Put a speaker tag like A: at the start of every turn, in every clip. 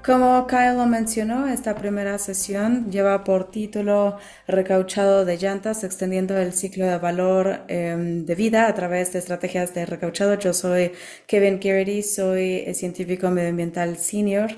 A: Como Kyle lo mencionó, esta primera sesión lleva por título Recauchado de llantas, extendiendo el ciclo de valor de vida a través de estrategias de recauchado. Yo soy Kevin Garrity, soy científico medioambiental senior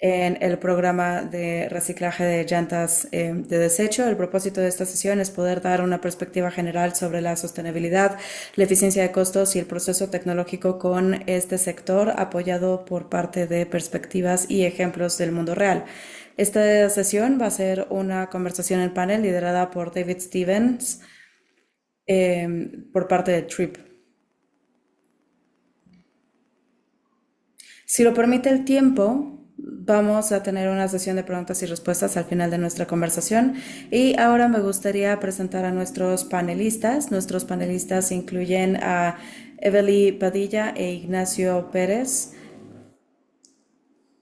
A: en el programa de reciclaje de llantas de desecho. El propósito de esta sesión es poder dar una perspectiva general sobre la sostenibilidad, la eficiencia de costos y el proceso tecnológico con este sector, apoyado por parte de perspectivas y ejemplos del mundo real. Esta sesión va a ser una conversación en panel liderada por David Stevens por parte de TRIP. Si lo permite el tiempo, vamos a tener una sesión de preguntas y respuestas al final de nuestra conversación. Y ahora me gustaría presentar a nuestros panelistas. Nuestros panelistas incluyen a Evely Padilla e Ignacio Pérez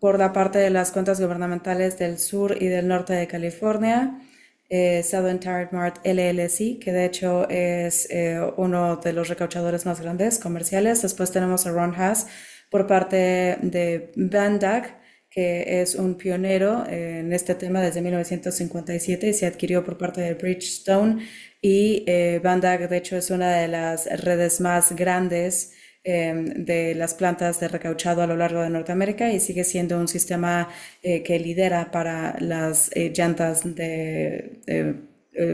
A: por la parte de las cuentas gubernamentales del sur y del norte de California. Southern Tire Mart LLC, que de hecho es uno de los recauchadores más grandes comerciales. Después tenemos a Ron Haas por parte de Bandag, que es un pionero en este tema desde 1957 y se adquirió por parte de Bridgestone. Y Bandag, de hecho, es una de las redes más grandes de las plantas de recauchado a lo largo de Norteamérica y sigue siendo un sistema que lidera para las llantas de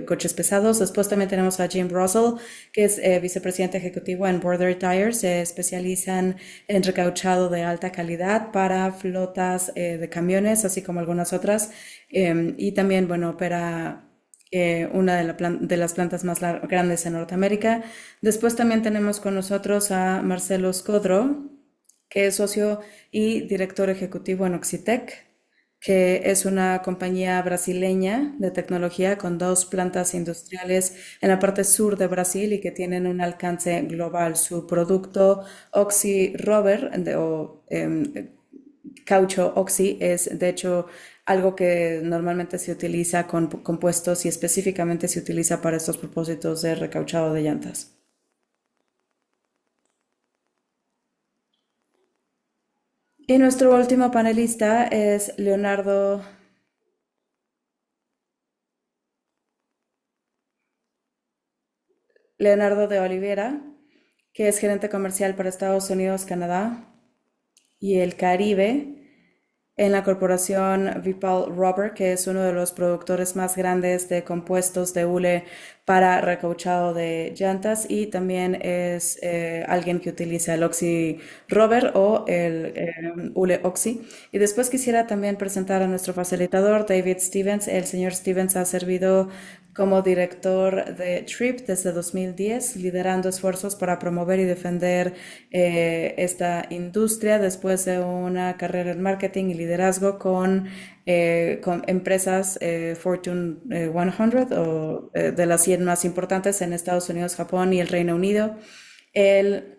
A: coches pesados. Después también tenemos a Jim Russell, que es vicepresidente ejecutivo en Border Tires. Se especializan en recauchado de alta calidad para flotas de camiones, así como algunas otras. Y también, bueno, opera una de las plantas más grandes en Norteamérica. Después también tenemos con nosotros a Marcelo Scodro, que es socio y director ejecutivo en Oxitec, que es una compañía brasileña de tecnología con dos plantas industriales en la parte sur de Brasil y que tienen un alcance global. Su producto Oxy Rubber caucho oxy es de hecho algo que normalmente se utiliza con compuestos y específicamente se utiliza para estos propósitos de recauchado de llantas. Y nuestro último panelista es Leonardo de Oliveira, que es gerente comercial para Estados Unidos, Canadá y el Caribe en la corporación Vipal Rubber, que es uno de los productores más grandes de compuestos de hule para recauchado de llantas y también es alguien que utiliza el Oxy Rubber o el hule Oxy. Y después quisiera también presentar a nuestro facilitador, David Stevens. El señor Stevens ha servido como director de TRIP desde 2010, liderando esfuerzos para promover y defender esta industria después de una carrera en marketing y liderazgo con empresas Fortune 100 o de las 100 más importantes en Estados Unidos, Japón y el Reino Unido. Él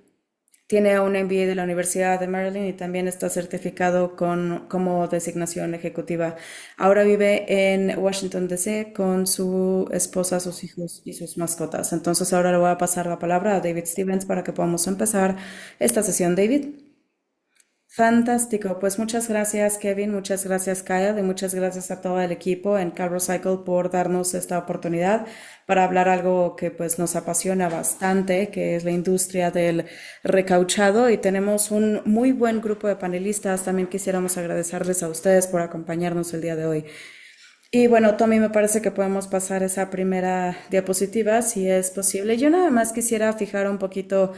A: tiene un MBA de la Universidad de Maryland y también está certificado como designación ejecutiva. Ahora vive en Washington, D.C. con su esposa, sus hijos y sus mascotas. Entonces ahora le voy a pasar la palabra a David Stevens para que podamos empezar esta sesión. David. Fantástico, pues muchas gracias Kevin, muchas gracias Kyle y muchas gracias a todo el equipo en CarRecycle por darnos esta oportunidad para hablar algo que pues nos apasiona bastante, que es la industria del recauchado y tenemos un muy buen grupo de panelistas. También quisiéramos agradecerles a ustedes por acompañarnos el día de hoy. Y bueno, Tommy, me parece que podemos pasar esa primera diapositiva, si es posible. Yo nada más quisiera fijar un poquito,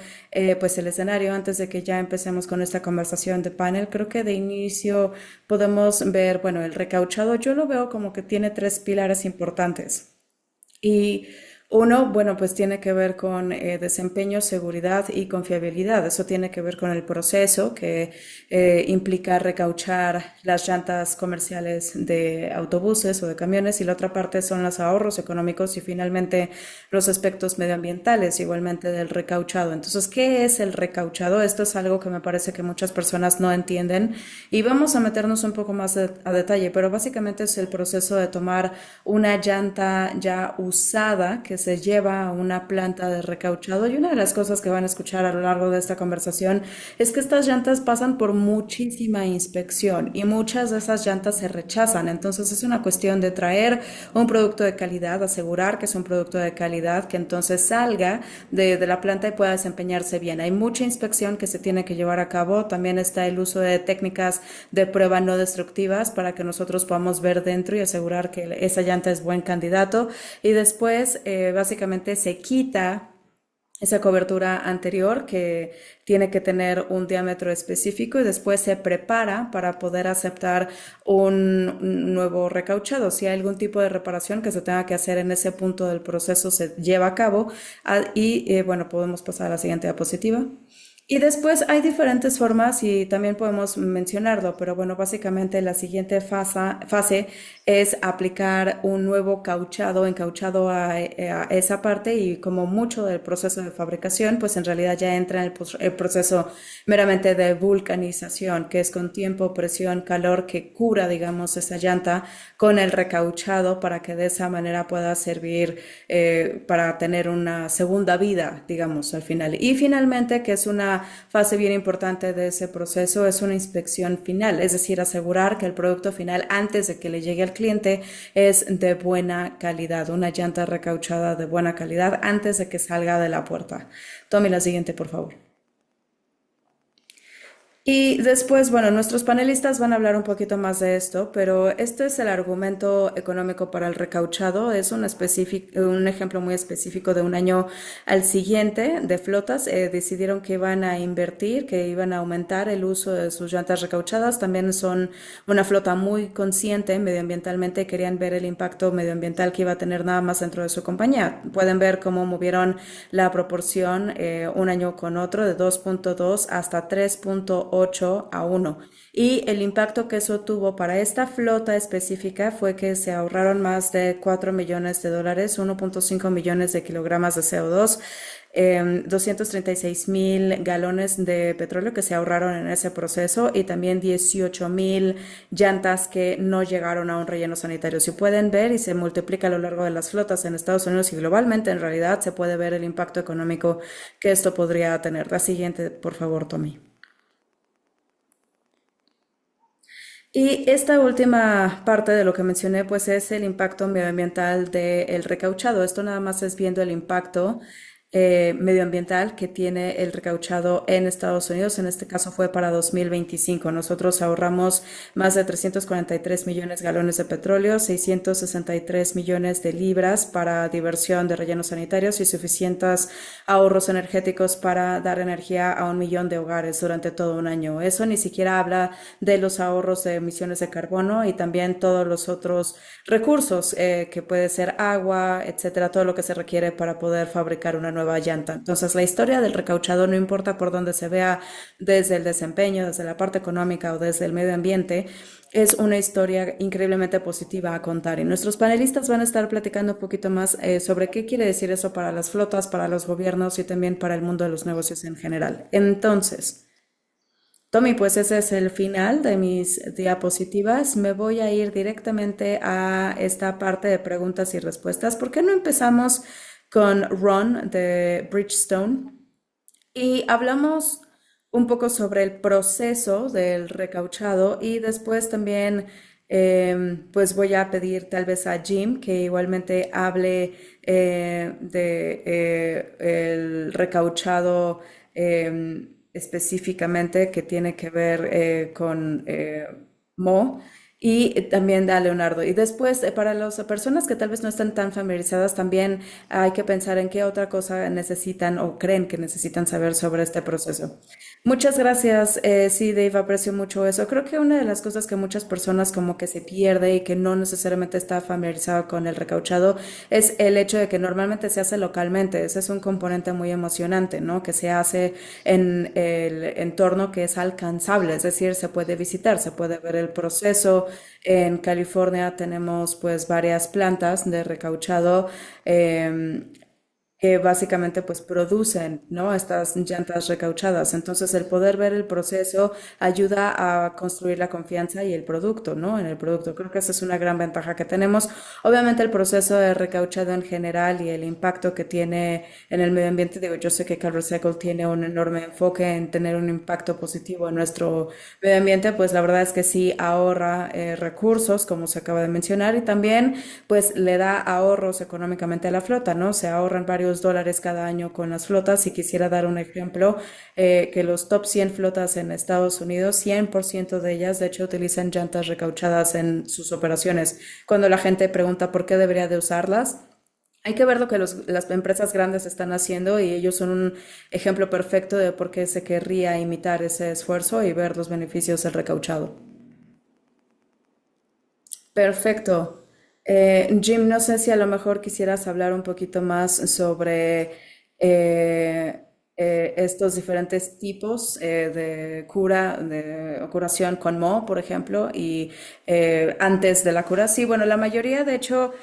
A: pues el escenario antes de que ya empecemos con esta conversación de panel. Creo que de inicio podemos ver, bueno, el recauchado. Yo lo veo como que tiene tres pilares importantes. Y uno, bueno, pues tiene que ver con desempeño, seguridad y confiabilidad. Eso tiene que ver con el proceso que implica recauchar las llantas comerciales de autobuses o de camiones y la otra parte son los ahorros económicos y finalmente los aspectos medioambientales, igualmente del recauchado. Entonces, ¿qué es el recauchado? Esto es algo que me parece que muchas personas no entienden y vamos a meternos un poco más a detalle, pero básicamente es el proceso de tomar una llanta ya usada, que que se lleva a una planta de recauchado y una de las cosas que van a escuchar a lo largo de esta conversación es que estas llantas pasan por muchísima inspección y muchas de esas llantas se rechazan. Entonces es una cuestión de traer un producto de calidad, asegurar que es un producto de calidad, que entonces salga de la planta y pueda desempeñarse bien. Hay mucha inspección que se tiene que llevar a cabo. También está el uso de técnicas de prueba no destructivas para que nosotros podamos ver dentro y asegurar que esa llanta es buen candidato. Y después, básicamente, se quita esa cobertura anterior que tiene que tener un diámetro específico y después se prepara para poder aceptar un nuevo recauchado. Si hay algún tipo de reparación que se tenga que hacer en ese punto del proceso, se lleva a cabo bueno, podemos pasar a la siguiente diapositiva. Y después hay diferentes formas y también podemos mencionarlo, pero bueno, básicamente la siguiente fase es aplicar un nuevo cauchado, encauchado a esa parte y como mucho del proceso de fabricación, pues en realidad ya entra en el proceso meramente de vulcanización, que es con tiempo, presión, calor, que cura, digamos, esa llanta con el recauchado para que de esa manera pueda servir para tener una segunda vida, digamos, al final. Y finalmente, que es una fase bien importante de ese proceso, es una inspección final, es decir, asegurar que el producto final, antes de que le llegue al cliente, es de buena calidad, una llanta recauchada de buena calidad antes de que salga de la puerta. Tome la siguiente, por favor. Y después, bueno, nuestros panelistas van a hablar un poquito más de esto, pero este es el argumento económico para el recauchado. Es un ejemplo muy específico de un año al siguiente de flotas. Decidieron que iban a invertir, que iban a aumentar el uso de sus llantas recauchadas. También son una flota muy consciente medioambientalmente. Querían ver el impacto medioambiental que iba a tener nada más dentro de su compañía. Pueden ver cómo movieron la proporción un año con otro de 2.2 hasta 3.8 a 1. Y el impacto que eso tuvo para esta flota específica fue que se ahorraron más de 4 millones de dólares, 1.5 millones de kilogramos de CO2, 236 mil galones de petróleo que se ahorraron en ese proceso y también 18,000 llantas que no llegaron a un relleno sanitario. Si pueden ver y se multiplica a lo largo de las flotas en Estados Unidos y globalmente, en realidad se puede ver el impacto económico que esto podría tener. La siguiente, por favor, Tommy. Y esta última parte de lo que mencioné, pues es el impacto medioambiental del recauchado. Esto nada más es viendo el impacto medioambiental que tiene el recauchado en Estados Unidos. En este caso fue para 2025. Nosotros ahorramos más de 343 millones de galones de petróleo, 663 millones de libras para diversión de rellenos sanitarios y suficientes ahorros energéticos para dar energía a 1 millón de hogares durante todo un año. Eso ni siquiera habla de los ahorros de emisiones de carbono y también todos los otros recursos que puede ser agua, etcétera, todo lo que se requiere para poder fabricar una nueva llanta. Entonces, la historia del recauchado no importa por dónde se vea, desde el desempeño, desde la parte económica o desde el medio ambiente, es una historia increíblemente positiva a contar. Y nuestros panelistas van a estar platicando un poquito más sobre qué quiere decir eso para las flotas, para los gobiernos y también para el mundo de los negocios en general. Entonces, Tommy, pues ese es el final de mis diapositivas. Me voy a ir directamente a esta parte de preguntas y respuestas. ¿Por qué no empezamos con Ron de Bridgestone? Y hablamos un poco sobre el proceso del recauchado y después también pues voy a pedir tal vez a Jim que igualmente hable de el recauchado específicamente que tiene que ver con Mo y también a Leonardo. Y después, para las personas que tal vez no están tan familiarizadas, también hay que pensar en qué otra cosa necesitan o creen que necesitan saber sobre este proceso. Muchas gracias, sí, Dave, aprecio mucho eso. Creo que una de las cosas que muchas personas como que se pierde y que no necesariamente está familiarizado con el recauchado es el hecho de que normalmente se hace localmente. Ese es un componente muy emocionante, ¿no? Que se hace en el entorno que es alcanzable, es decir, se puede visitar, se puede ver el proceso. En California tenemos pues varias plantas de recauchado. que básicamente pues producen, ¿no? Estas llantas recauchadas. Entonces el poder ver el proceso ayuda a construir la confianza y el producto, ¿no? En el producto. Creo que esa es una gran ventaja que tenemos. Obviamente el proceso de recauchado en general y el impacto que tiene en el medio ambiente, digo, yo sé que CalRecycle tiene un enorme enfoque en tener un impacto positivo en nuestro medio ambiente, pues la verdad es que sí ahorra recursos, como se acaba de mencionar, y también pues le da ahorros económicamente a la flota, ¿no? Se ahorran varios dólares cada año con las flotas. Y quisiera dar un ejemplo, que los top 100 flotas en Estados Unidos, 100% de ellas de hecho utilizan llantas recauchadas en sus operaciones. Cuando la gente pregunta por qué debería de usarlas, hay que ver lo que las empresas grandes están haciendo, y ellos son un ejemplo perfecto de por qué se querría imitar ese esfuerzo y ver los beneficios del recauchado. Perfecto. Jim, no sé si a lo mejor quisieras hablar un poquito más sobre eh, estos diferentes tipos de cura, de curación con Mo, por ejemplo, y antes de la cura. Sí, bueno, la mayoría, de hecho,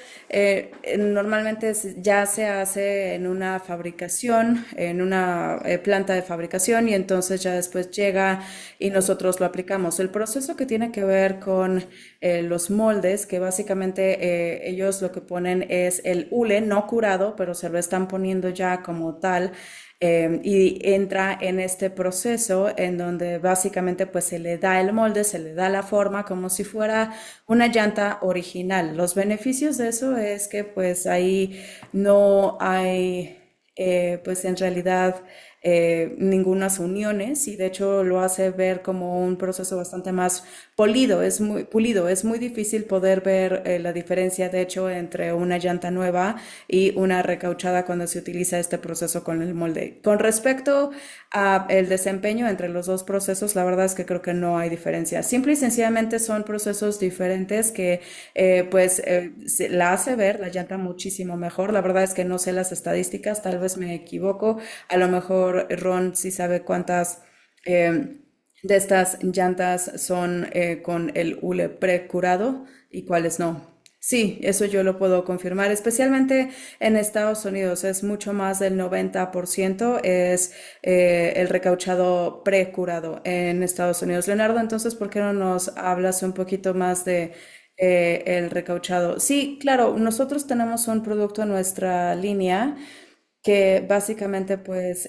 A: normalmente ya se hace en una fabricación, en una planta de fabricación, y entonces ya después llega y nosotros lo aplicamos. El proceso que tiene que ver con los moldes, que básicamente ellos lo que ponen es el hule no curado, pero se lo están poniendo ya como tal. Y entra en este proceso en donde básicamente pues se le da el molde, se le da la forma como si fuera una llanta original. Los beneficios de eso es que pues ahí no hay pues en realidad ningunas uniones, y de hecho lo hace ver como un proceso bastante más pulido. Es muy difícil poder ver la diferencia de hecho entre una llanta nueva y una recauchada cuando se utiliza este proceso con el molde. Con respecto a el desempeño entre los dos procesos, la verdad es que creo que no hay diferencia. Simple y sencillamente son procesos diferentes que la hace ver la llanta muchísimo mejor. La verdad es que no sé las estadísticas, tal vez me equivoco. A lo mejor Ron sí sabe cuántas de estas llantas son con el hule precurado y cuáles no. Sí, eso yo lo puedo confirmar, especialmente en Estados Unidos. Es mucho más del 90% es el recauchado precurado en Estados Unidos. Leonardo, entonces, ¿por qué no nos hablas un poquito más de el recauchado? Sí, claro, nosotros tenemos un producto en nuestra línea que básicamente pues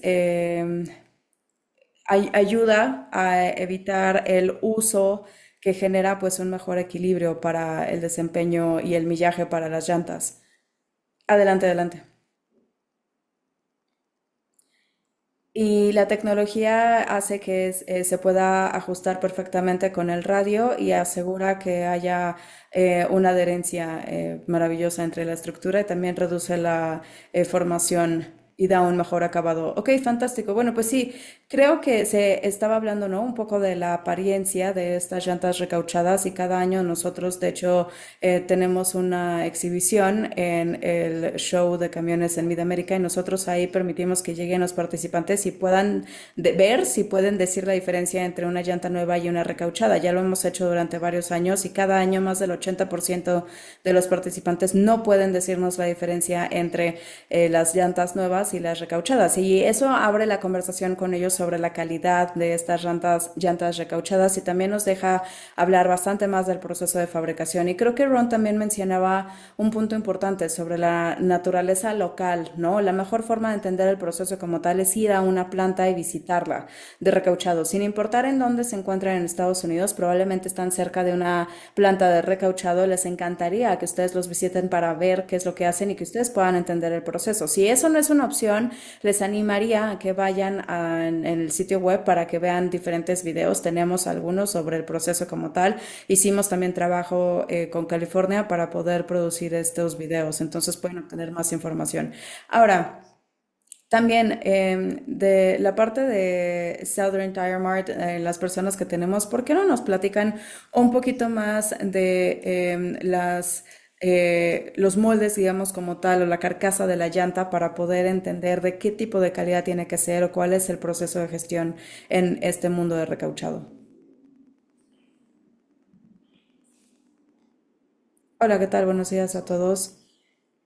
A: ayuda a evitar el uso, que genera pues un mejor equilibrio para el desempeño y el millaje para las llantas. Adelante, adelante. Y la tecnología hace que se pueda ajustar perfectamente con el radio y asegura que haya una adherencia maravillosa entre la estructura, y también reduce la formación y da un mejor acabado. Ok, fantástico. Bueno, pues sí, creo que se estaba hablando, ¿no? Un poco de la apariencia de estas llantas recauchadas, y cada año nosotros, de hecho, tenemos una exhibición en el show de camiones en Midamérica, y nosotros ahí permitimos que lleguen los participantes y puedan ver si pueden decir la diferencia entre una llanta nueva y una recauchada. Ya lo hemos hecho durante varios años, y cada año más del 80% de los participantes no pueden decirnos la diferencia entre las llantas nuevas y las recauchadas. Y eso abre la conversación con ellos sobre la calidad de estas llantas recauchadas, y también nos deja hablar bastante más del proceso de fabricación. Y creo que Ron también mencionaba un punto importante sobre la naturaleza local, ¿no? La mejor forma de entender el proceso como tal es ir a una planta y visitarla de recauchado. Sin importar en dónde se encuentran en Estados Unidos, probablemente están cerca de una planta de recauchado. Les encantaría que ustedes los visiten para ver qué es lo que hacen y que ustedes puedan entender el proceso. Si eso no es una opción, les animaría a que vayan en el sitio web para que vean diferentes videos. Tenemos algunos sobre el proceso como tal. Hicimos también trabajo con California para poder producir estos videos, entonces pueden obtener más información. Ahora, también de la parte de Southern Tire Mart, las personas que tenemos, ¿por qué no nos platican un poquito más de los moldes, digamos, como tal, o la carcasa de la llanta, para poder entender de qué tipo de calidad tiene que ser o cuál es el proceso de gestión en este mundo de recauchado? Hola, ¿qué tal? Buenos días a todos.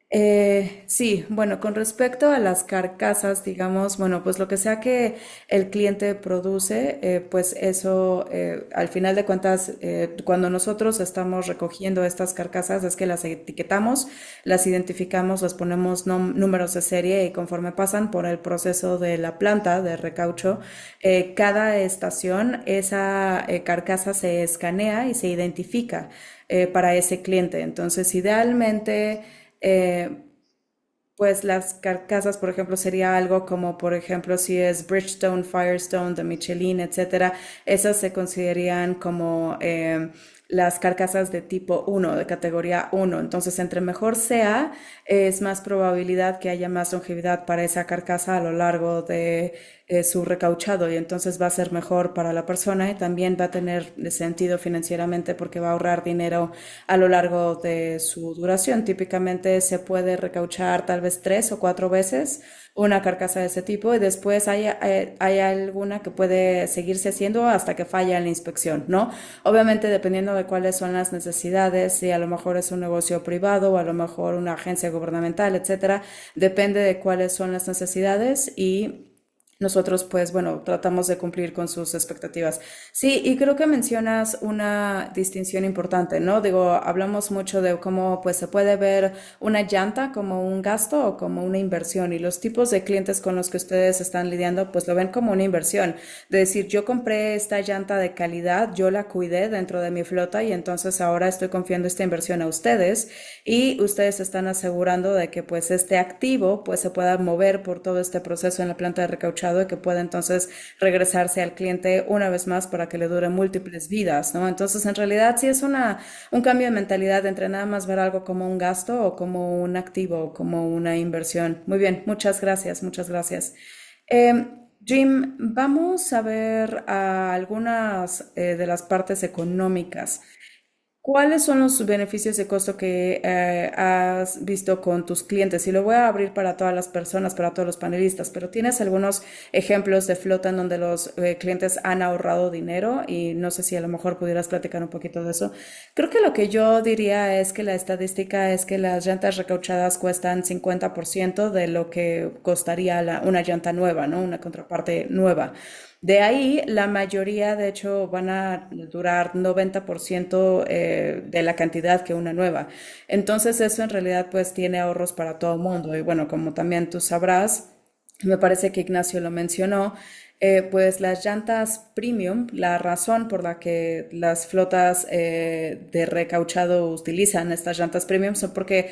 A: Sí, bueno, con respecto a las carcasas, digamos, bueno, pues lo que sea que el cliente produce, pues eso, al final de cuentas, cuando nosotros estamos recogiendo estas carcasas, es que las etiquetamos, las identificamos, las ponemos números de serie y conforme pasan por el proceso de la planta de recaucho, cada estación, esa carcasa se escanea y se identifica para ese cliente. Entonces, idealmente eh, pues las carcasas, por ejemplo, sería algo como, por ejemplo, si es Bridgestone, Firestone, de Michelin, etcétera, esas se considerarían como las carcasas de tipo uno, de categoría uno. Entonces, entre mejor sea, es más probabilidad que haya más longevidad para esa carcasa a lo largo de su recauchado y entonces va a ser mejor para la persona y también va a tener sentido financieramente porque va a ahorrar dinero a lo largo de su duración. Típicamente se puede recauchar tal vez 3 o 4 veces una carcasa de ese tipo y después hay alguna que puede seguirse haciendo hasta que falla en la inspección, ¿no? Obviamente dependiendo de cuáles son las necesidades, si a lo mejor es un negocio privado o a lo mejor una agencia gubernamental, etcétera, depende de cuáles son las necesidades y nosotros, pues bueno, tratamos de cumplir con sus expectativas. Sí, y creo que mencionas una distinción importante, ¿no? Digo, hablamos mucho de cómo pues se puede ver una llanta como un gasto o como una inversión y los tipos de clientes con los que ustedes están lidiando pues lo ven como una inversión. De decir, yo compré esta llanta de calidad, yo la cuidé dentro de mi flota y entonces ahora estoy confiando esta inversión a ustedes y ustedes están asegurando de que pues este activo pues se pueda mover por todo este proceso en la planta de recauchado y que pueda entonces regresarse al cliente una vez más para que le dure múltiples vidas, ¿no? Entonces en realidad sí es un cambio de mentalidad entre nada más ver algo como un gasto o como un activo o como una inversión. Muy bien, muchas gracias, muchas gracias. Jim, vamos a ver algunas de las partes económicas. ¿Cuáles son los beneficios de costo que has visto con tus clientes? Y lo voy a abrir para todas las personas, para todos los panelistas, pero ¿tienes algunos ejemplos de flota en donde los clientes han ahorrado dinero? Y no sé si a lo mejor pudieras platicar un poquito de eso. Creo que lo que yo diría es que la estadística es que las llantas recauchadas cuestan 50% de lo que costaría una llanta nueva, ¿no? Una contraparte nueva. De ahí, la mayoría, de hecho, van a durar 90% de la cantidad que una nueva. Entonces, eso en realidad, pues, tiene ahorros para todo el mundo. Y bueno, como también tú sabrás, me parece que Ignacio lo mencionó, pues las llantas premium, la razón por la que las flotas de recauchado utilizan estas llantas premium son porque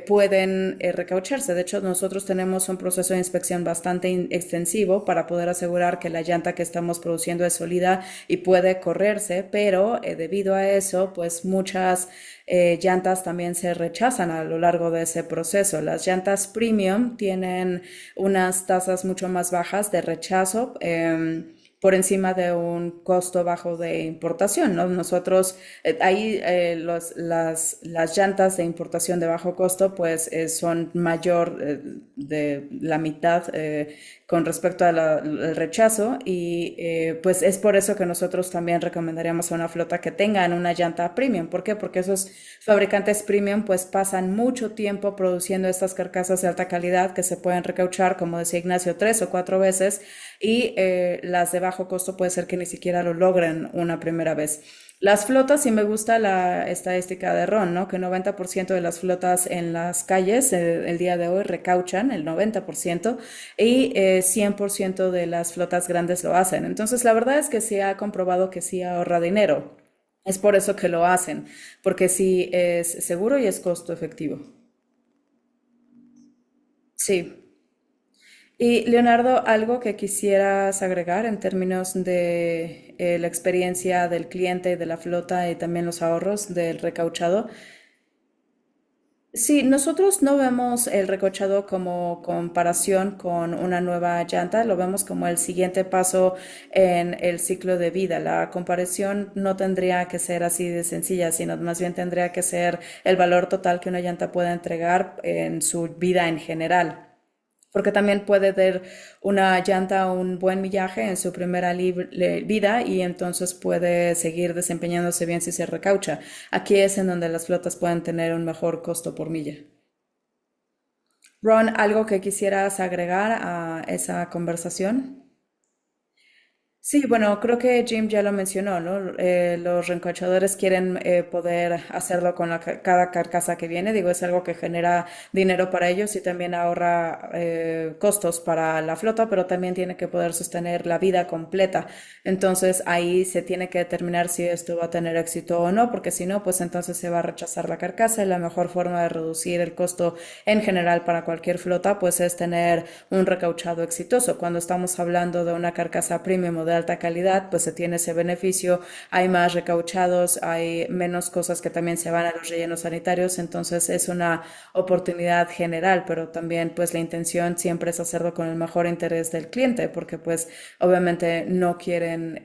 A: pueden recaucharse. De hecho, nosotros tenemos un proceso de inspección bastante extensivo para poder asegurar que la llanta que estamos produciendo es sólida y puede correrse, pero debido a eso, pues muchas llantas también se rechazan a lo largo de ese proceso. Las llantas premium tienen unas tasas mucho más bajas de rechazo. Por encima de un costo bajo de importación, ¿no? Nosotros, ahí las llantas de importación de bajo costo, pues son mayor de la mitad con respecto al rechazo y pues es por eso que nosotros también recomendaríamos a una flota que tengan una llanta premium. ¿Por qué? Porque esos fabricantes premium pues pasan mucho tiempo produciendo estas carcasas de alta calidad que se pueden recauchar, como decía Ignacio, 3 o 4 veces y las de bajo costo puede ser que ni siquiera lo logren una primera vez. Las flotas, sí me gusta la estadística de Ron, ¿no? Que 90% de las flotas en las calles el día de hoy recauchan, el 90%, y 100% de las flotas grandes lo hacen. Entonces, la verdad es que sí ha comprobado que sí ahorra dinero. Es por eso que lo hacen, porque sí es seguro y es costo efectivo. Sí. Y Leonardo, algo que quisieras agregar en términos de la experiencia del cliente, de la flota y también los ahorros del recauchado. Sí, nosotros no vemos el recauchado como comparación con una nueva llanta, lo vemos como el siguiente paso en el ciclo de vida. La comparación no tendría que ser así de sencilla, sino más bien tendría que ser el valor total que una llanta puede entregar en su vida en general. Porque también puede dar una llanta un buen millaje en su primera vida y entonces puede seguir desempeñándose bien si se recaucha. Aquí es en donde las flotas pueden tener un mejor costo por milla. Ron, ¿algo que quisieras agregar a esa conversación? Sí, bueno, creo que Jim ya lo mencionó, ¿no? Los reencauchadores quieren poder hacerlo con cada carcasa que viene. Digo, es algo que genera dinero para ellos y también ahorra costos para la flota, pero también tiene que poder sostener la vida completa. Entonces ahí se tiene que determinar si esto va a tener éxito o no, porque si no, pues entonces se va a rechazar la carcasa y la mejor forma de reducir el costo en general para cualquier flota, pues es tener un recauchado exitoso. Cuando estamos hablando de una carcasa premium o de alta calidad, pues se tiene ese beneficio, hay más recauchados, hay menos cosas que también se van a los rellenos sanitarios, entonces es una oportunidad general, pero también pues la intención siempre es hacerlo con el mejor interés del cliente, porque pues obviamente no quieren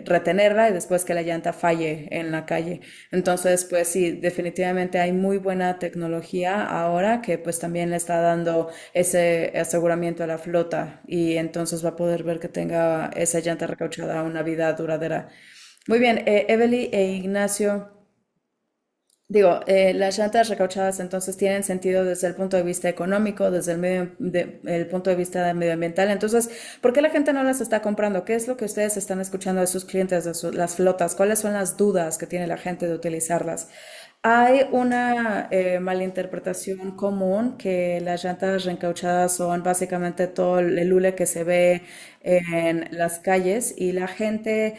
A: retenerla y después que la llanta falle en la calle. Entonces pues sí, definitivamente hay muy buena tecnología ahora que pues también le está dando ese aseguramiento a la flota y entonces va a poder ver que tenga esa llanta recauchada una vida duradera. Muy bien, Evely e Ignacio, digo, las llantas recauchadas entonces tienen sentido desde el punto de vista económico, desde el punto de vista medioambiental. Entonces, ¿por qué la gente no las está comprando? ¿Qué es lo que ustedes están escuchando de sus clientes, de las flotas? ¿Cuáles son las dudas que tiene la gente de utilizarlas? Hay una malinterpretación común que las llantas reencauchadas son básicamente todo el hule que se ve en las calles y la gente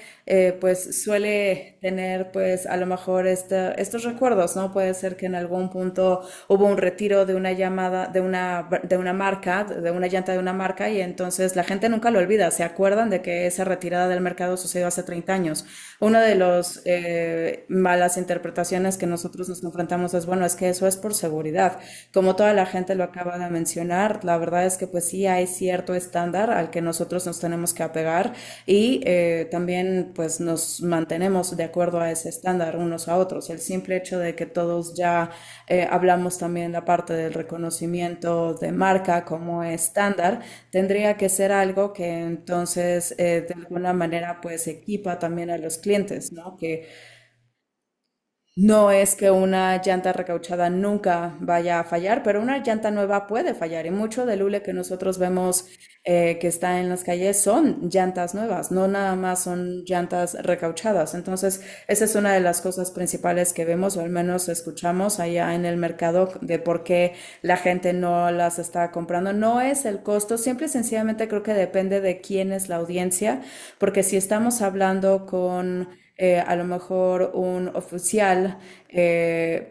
A: pues suele tener pues a lo mejor estos recuerdos, ¿no? Puede ser que en algún punto hubo un retiro de una llamada, de una marca, de una llanta de una marca y entonces la gente nunca lo olvida, se acuerdan de que esa retirada del mercado sucedió hace 30 años. Una de las malas interpretaciones que nosotros nos enfrentamos es, bueno, es que eso es por seguridad. Como toda la gente lo acaba de mencionar, la verdad es que pues sí hay cierto estándar al que nosotros nos tenemos que apegar y también pues nos mantenemos de acuerdo a ese estándar unos a otros. El simple hecho de que todos ya hablamos también la parte del reconocimiento de marca como estándar, tendría que ser algo que entonces de alguna manera pues equipa también a los clientes, ¿no? Que no es que una llanta recauchada nunca vaya a fallar, pero una llanta nueva puede fallar. Y mucho del hule que nosotros vemos que está en las calles son llantas nuevas, no nada más son llantas recauchadas. Entonces, esa es una de las cosas principales que vemos, o al menos escuchamos allá en el mercado, de por qué la gente no las está comprando. No es el costo, simple y sencillamente creo que depende de quién es la audiencia, porque si estamos hablando con a lo mejor un oficial,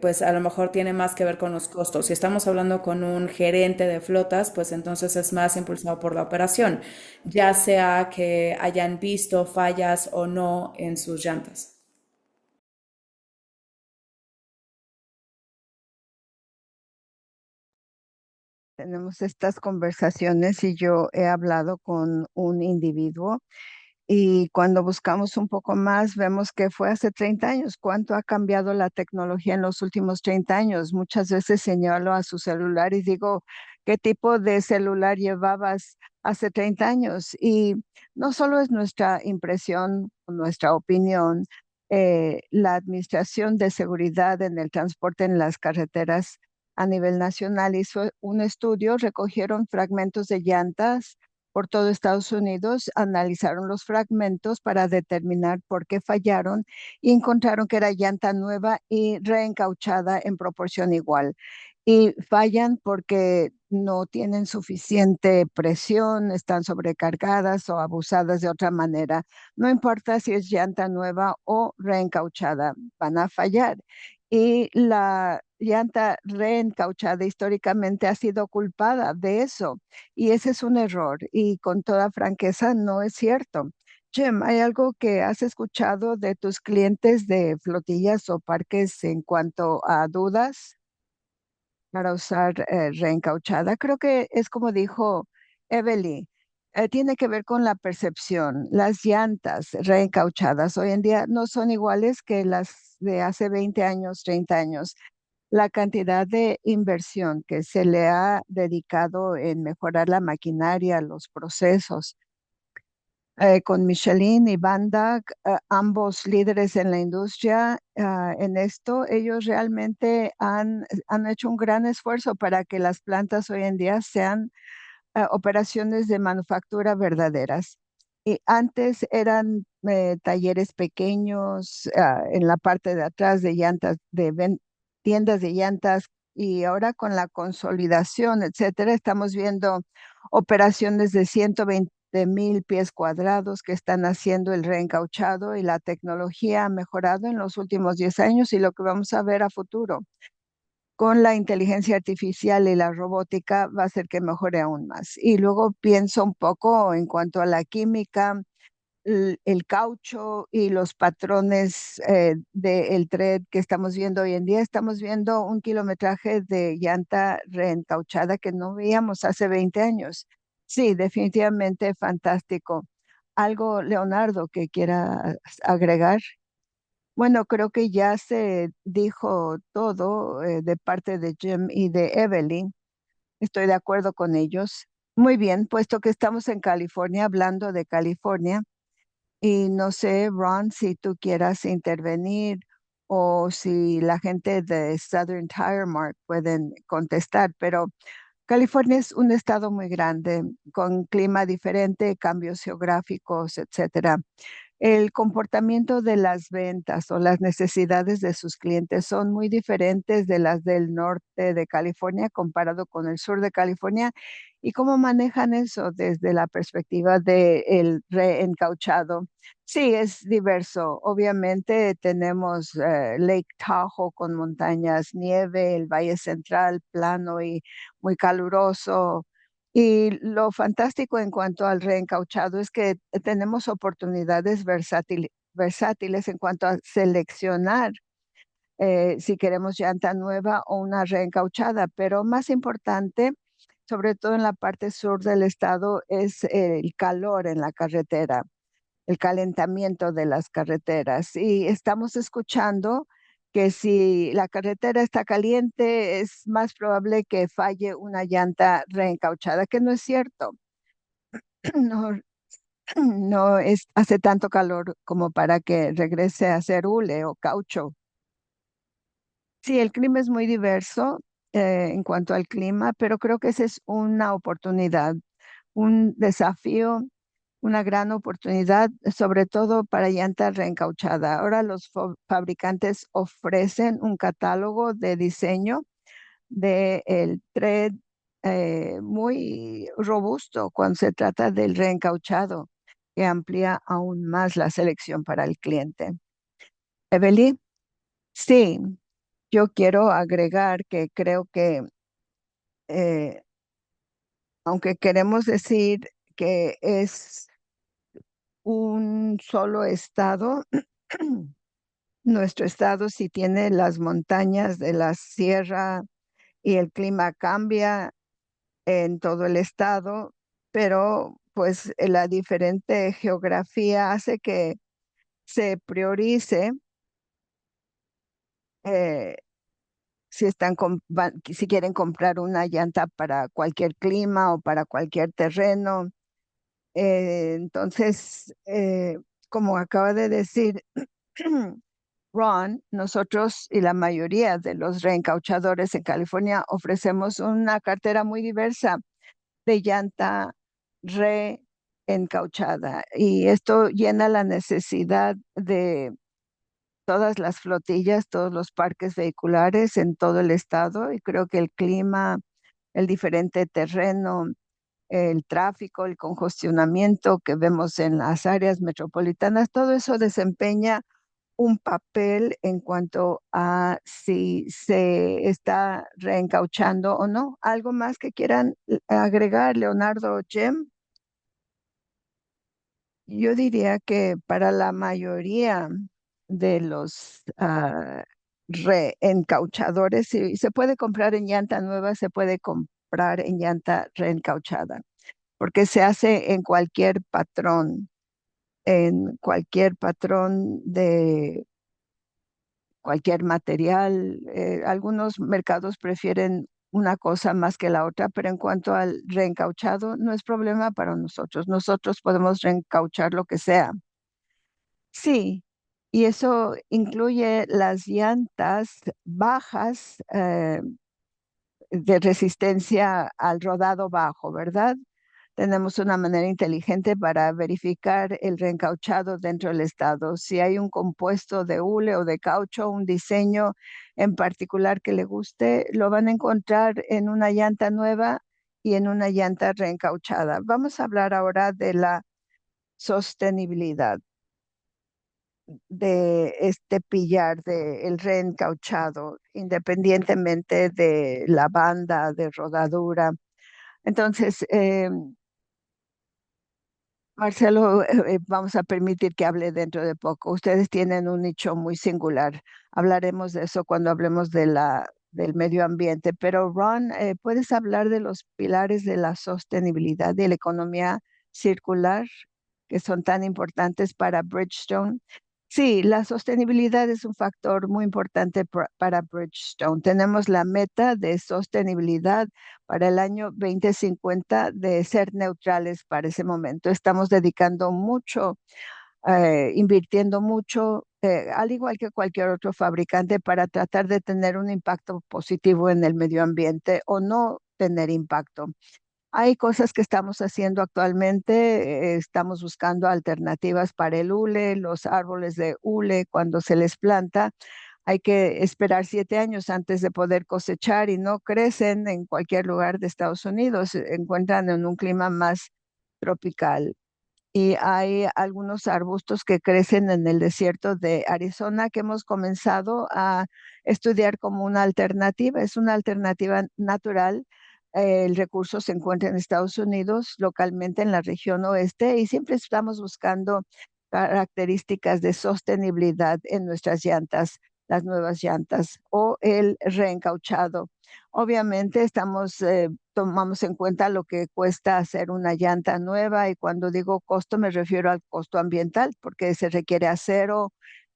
A: pues a lo mejor tiene más que ver con los costos. Si estamos hablando con un gerente de flotas, pues entonces es más impulsado por la operación, ya sea que hayan visto fallas o no en sus llantas.
B: Tenemos estas conversaciones y yo he hablado con un individuo y cuando buscamos un poco más vemos que fue hace 30 años. ¿Cuánto ha cambiado la tecnología en los últimos 30 años? Muchas veces señalo a su celular y digo, ¿qué tipo de celular llevabas hace 30 años? Y no solo es nuestra impresión, nuestra opinión, la Administración de Seguridad en el Transporte en las Carreteras a nivel nacional hizo un estudio, recogieron fragmentos de llantas por todo Estados Unidos, analizaron los fragmentos para determinar por qué fallaron y encontraron que era llanta nueva y reencauchada en proporción igual. Y fallan porque no tienen suficiente presión, están sobrecargadas o abusadas de otra manera. No importa si es llanta nueva o reencauchada, van a fallar. Y la llanta reencauchada históricamente ha sido culpada de eso. Y ese es un error y con toda franqueza no es cierto. Jim, ¿hay algo que has escuchado de tus clientes de flotillas o parques en cuanto a dudas para usar reencauchada? Creo que es como dijo Evely, tiene que ver con la percepción. Las llantas reencauchadas hoy en día no son iguales que las de hace 20 años, 30 años. La cantidad de inversión que se le ha dedicado en mejorar la maquinaria, los procesos, con Michelin y Bandag, ambos líderes en la industria en esto. Ellos realmente han hecho un gran esfuerzo para que las plantas hoy en día sean operaciones de manufactura verdaderas. Y antes eran talleres pequeños en la parte de atrás de llantas, tiendas de llantas, y ahora con la consolidación, etcétera, estamos viendo operaciones de 120,000 pies cuadrados que están haciendo el reencauchado, y la tecnología ha mejorado en los últimos 10 años, y lo que vamos a ver a futuro con la inteligencia artificial y la robótica va a hacer que mejore aún más. Y luego pienso un poco en cuanto a la química, el caucho y los patrones del thread que estamos viendo hoy en día. Estamos viendo un kilometraje de llanta reencauchada que no veíamos hace 20 años. Sí, definitivamente fantástico. ¿Algo, Leonardo, que quiera agregar? Bueno, creo que ya se dijo todo de parte de Jim y de Evelyn. Estoy de acuerdo con ellos. Muy bien, puesto que estamos en California, hablando de California, y no sé, Ron, si tú quieras intervenir o si la gente de Southern Tire Mart pueden contestar, pero California es un estado muy grande, con clima diferente, cambios geográficos, etcétera. El comportamiento de las ventas o las necesidades de sus clientes son muy diferentes de las del norte de California comparado con el sur de California. ¿Y cómo manejan eso desde la perspectiva del reencauchado? Sí, es diverso. Obviamente tenemos Lake Tahoe con montañas, nieve, el Valle Central plano y muy caluroso. Y lo fantástico en cuanto al reencauchado es que tenemos oportunidades versátiles en cuanto a seleccionar si queremos llanta nueva o una reencauchada, pero más importante, sobre todo en la parte sur del estado, es el calor en la carretera, el calentamiento de las carreteras. Y estamos escuchando que si la carretera está caliente, es más probable que falle una llanta reencauchada, que no es cierto. No, no hace tanto calor como para que regrese a ser hule o caucho. Sí, el clima es muy diverso en cuanto al clima, pero creo que esa es una oportunidad, un desafío, una gran oportunidad, sobre todo para llanta reencauchada. Ahora los fabricantes ofrecen un catálogo de diseño de el thread muy robusto cuando se trata del reencauchado, que amplía aún más la selección para el cliente. Evelyn, sí, yo quiero agregar que creo que eh, aunque queremos decir que es un solo estado, nuestro estado sí tiene las montañas de la sierra y el clima cambia en todo el estado, pero pues la diferente geografía hace que se priorice eh, si si quieren comprar una llanta para cualquier clima o para cualquier terreno. Entonces, como acaba de decir Ron, nosotros y la mayoría de los reencauchadores en California ofrecemos una cartera muy diversa de llanta reencauchada, y esto llena la necesidad de todas las flotillas, todos los parques vehiculares en todo el estado, y creo que el clima, el diferente terreno, el tráfico, el congestionamiento que vemos en las áreas metropolitanas, todo eso desempeña un papel en cuanto a si se está reencauchando o no. ¿Algo más que quieran agregar, Leonardo o Jem? Yo diría que para la mayoría de los reencauchadores, si se puede comprar en llanta nueva, se puede comprar en llanta reencauchada, porque se hace en cualquier patrón de cualquier material. Algunos mercados prefieren una cosa más que la otra, pero en cuanto al reencauchado, no es problema para nosotros. Nosotros podemos reencauchar lo que sea. Sí, y eso incluye las llantas bajas de resistencia al rodado bajo, ¿verdad? Tenemos una manera inteligente para verificar el reencauchado dentro del estado. Si hay un compuesto de hule o de caucho, un diseño en particular que le guste, lo van a encontrar en una llanta nueva y en una llanta reencauchada. Vamos a hablar ahora de la sostenibilidad de este pillar de el reencauchado, independientemente de la banda de rodadura. Entonces, Marcelo, vamos a permitir que hable dentro de poco. Ustedes tienen un nicho muy singular. Hablaremos de eso cuando hablemos de del medio ambiente. Pero Ron, ¿puedes hablar de los pilares de la sostenibilidad y la economía circular que son tan importantes para Bridgestone? Sí, la sostenibilidad es un factor muy importante para Bridgestone. Tenemos la meta de sostenibilidad para el año 2050 de ser neutrales para ese momento. Estamos dedicando mucho, invirtiendo mucho, al igual que cualquier otro fabricante, para tratar de tener un impacto positivo en el medio ambiente o no tener impacto. Hay cosas que estamos haciendo actualmente, estamos buscando alternativas para el hule, los árboles de hule cuando se les planta. Hay que esperar 7 años antes de poder cosechar y no crecen en cualquier lugar de Estados Unidos, se encuentran en un clima más tropical. Y hay algunos arbustos que crecen en el desierto de Arizona que hemos comenzado a estudiar como una alternativa. Es una alternativa natural. El recurso se encuentra en Estados Unidos, localmente en la región oeste, y siempre estamos buscando características de sostenibilidad en nuestras llantas, las nuevas llantas o el reencauchado. Obviamente tomamos en cuenta lo que cuesta hacer una llanta nueva y cuando digo costo me refiero al costo ambiental porque se requiere acero,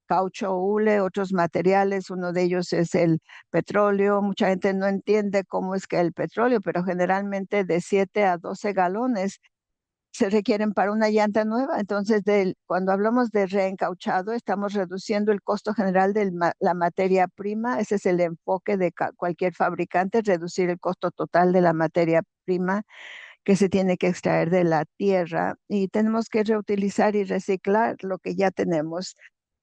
B: caucho, hule, otros materiales. Uno de ellos es el petróleo. Mucha gente no entiende cómo es que el petróleo, pero generalmente de 7 a 12 galones se requieren para una llanta nueva. Entonces, cuando hablamos de reencauchado, estamos reduciendo el costo general de la materia prima. Ese es el enfoque de cualquier fabricante, reducir el costo total de la materia prima que se tiene que extraer de la tierra y tenemos que reutilizar y reciclar lo que ya tenemos.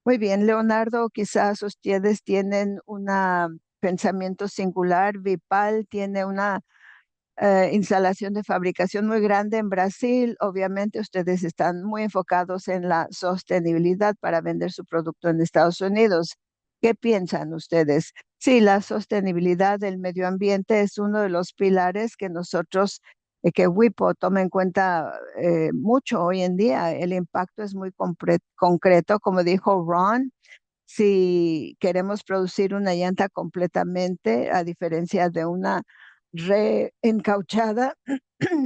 B: Muy bien, Leonardo, quizás ustedes tienen un pensamiento singular. Vipal tiene una instalación de fabricación muy grande en Brasil. Obviamente ustedes están muy enfocados en la sostenibilidad para vender su producto en Estados Unidos. ¿Qué piensan ustedes? Sí, la sostenibilidad del medio ambiente es uno de los pilares que nosotros, que WIPO toma en cuenta mucho hoy en día. El impacto es muy concreto, como dijo Ron. Si queremos producir una llanta completamente, a diferencia de una reencauchada,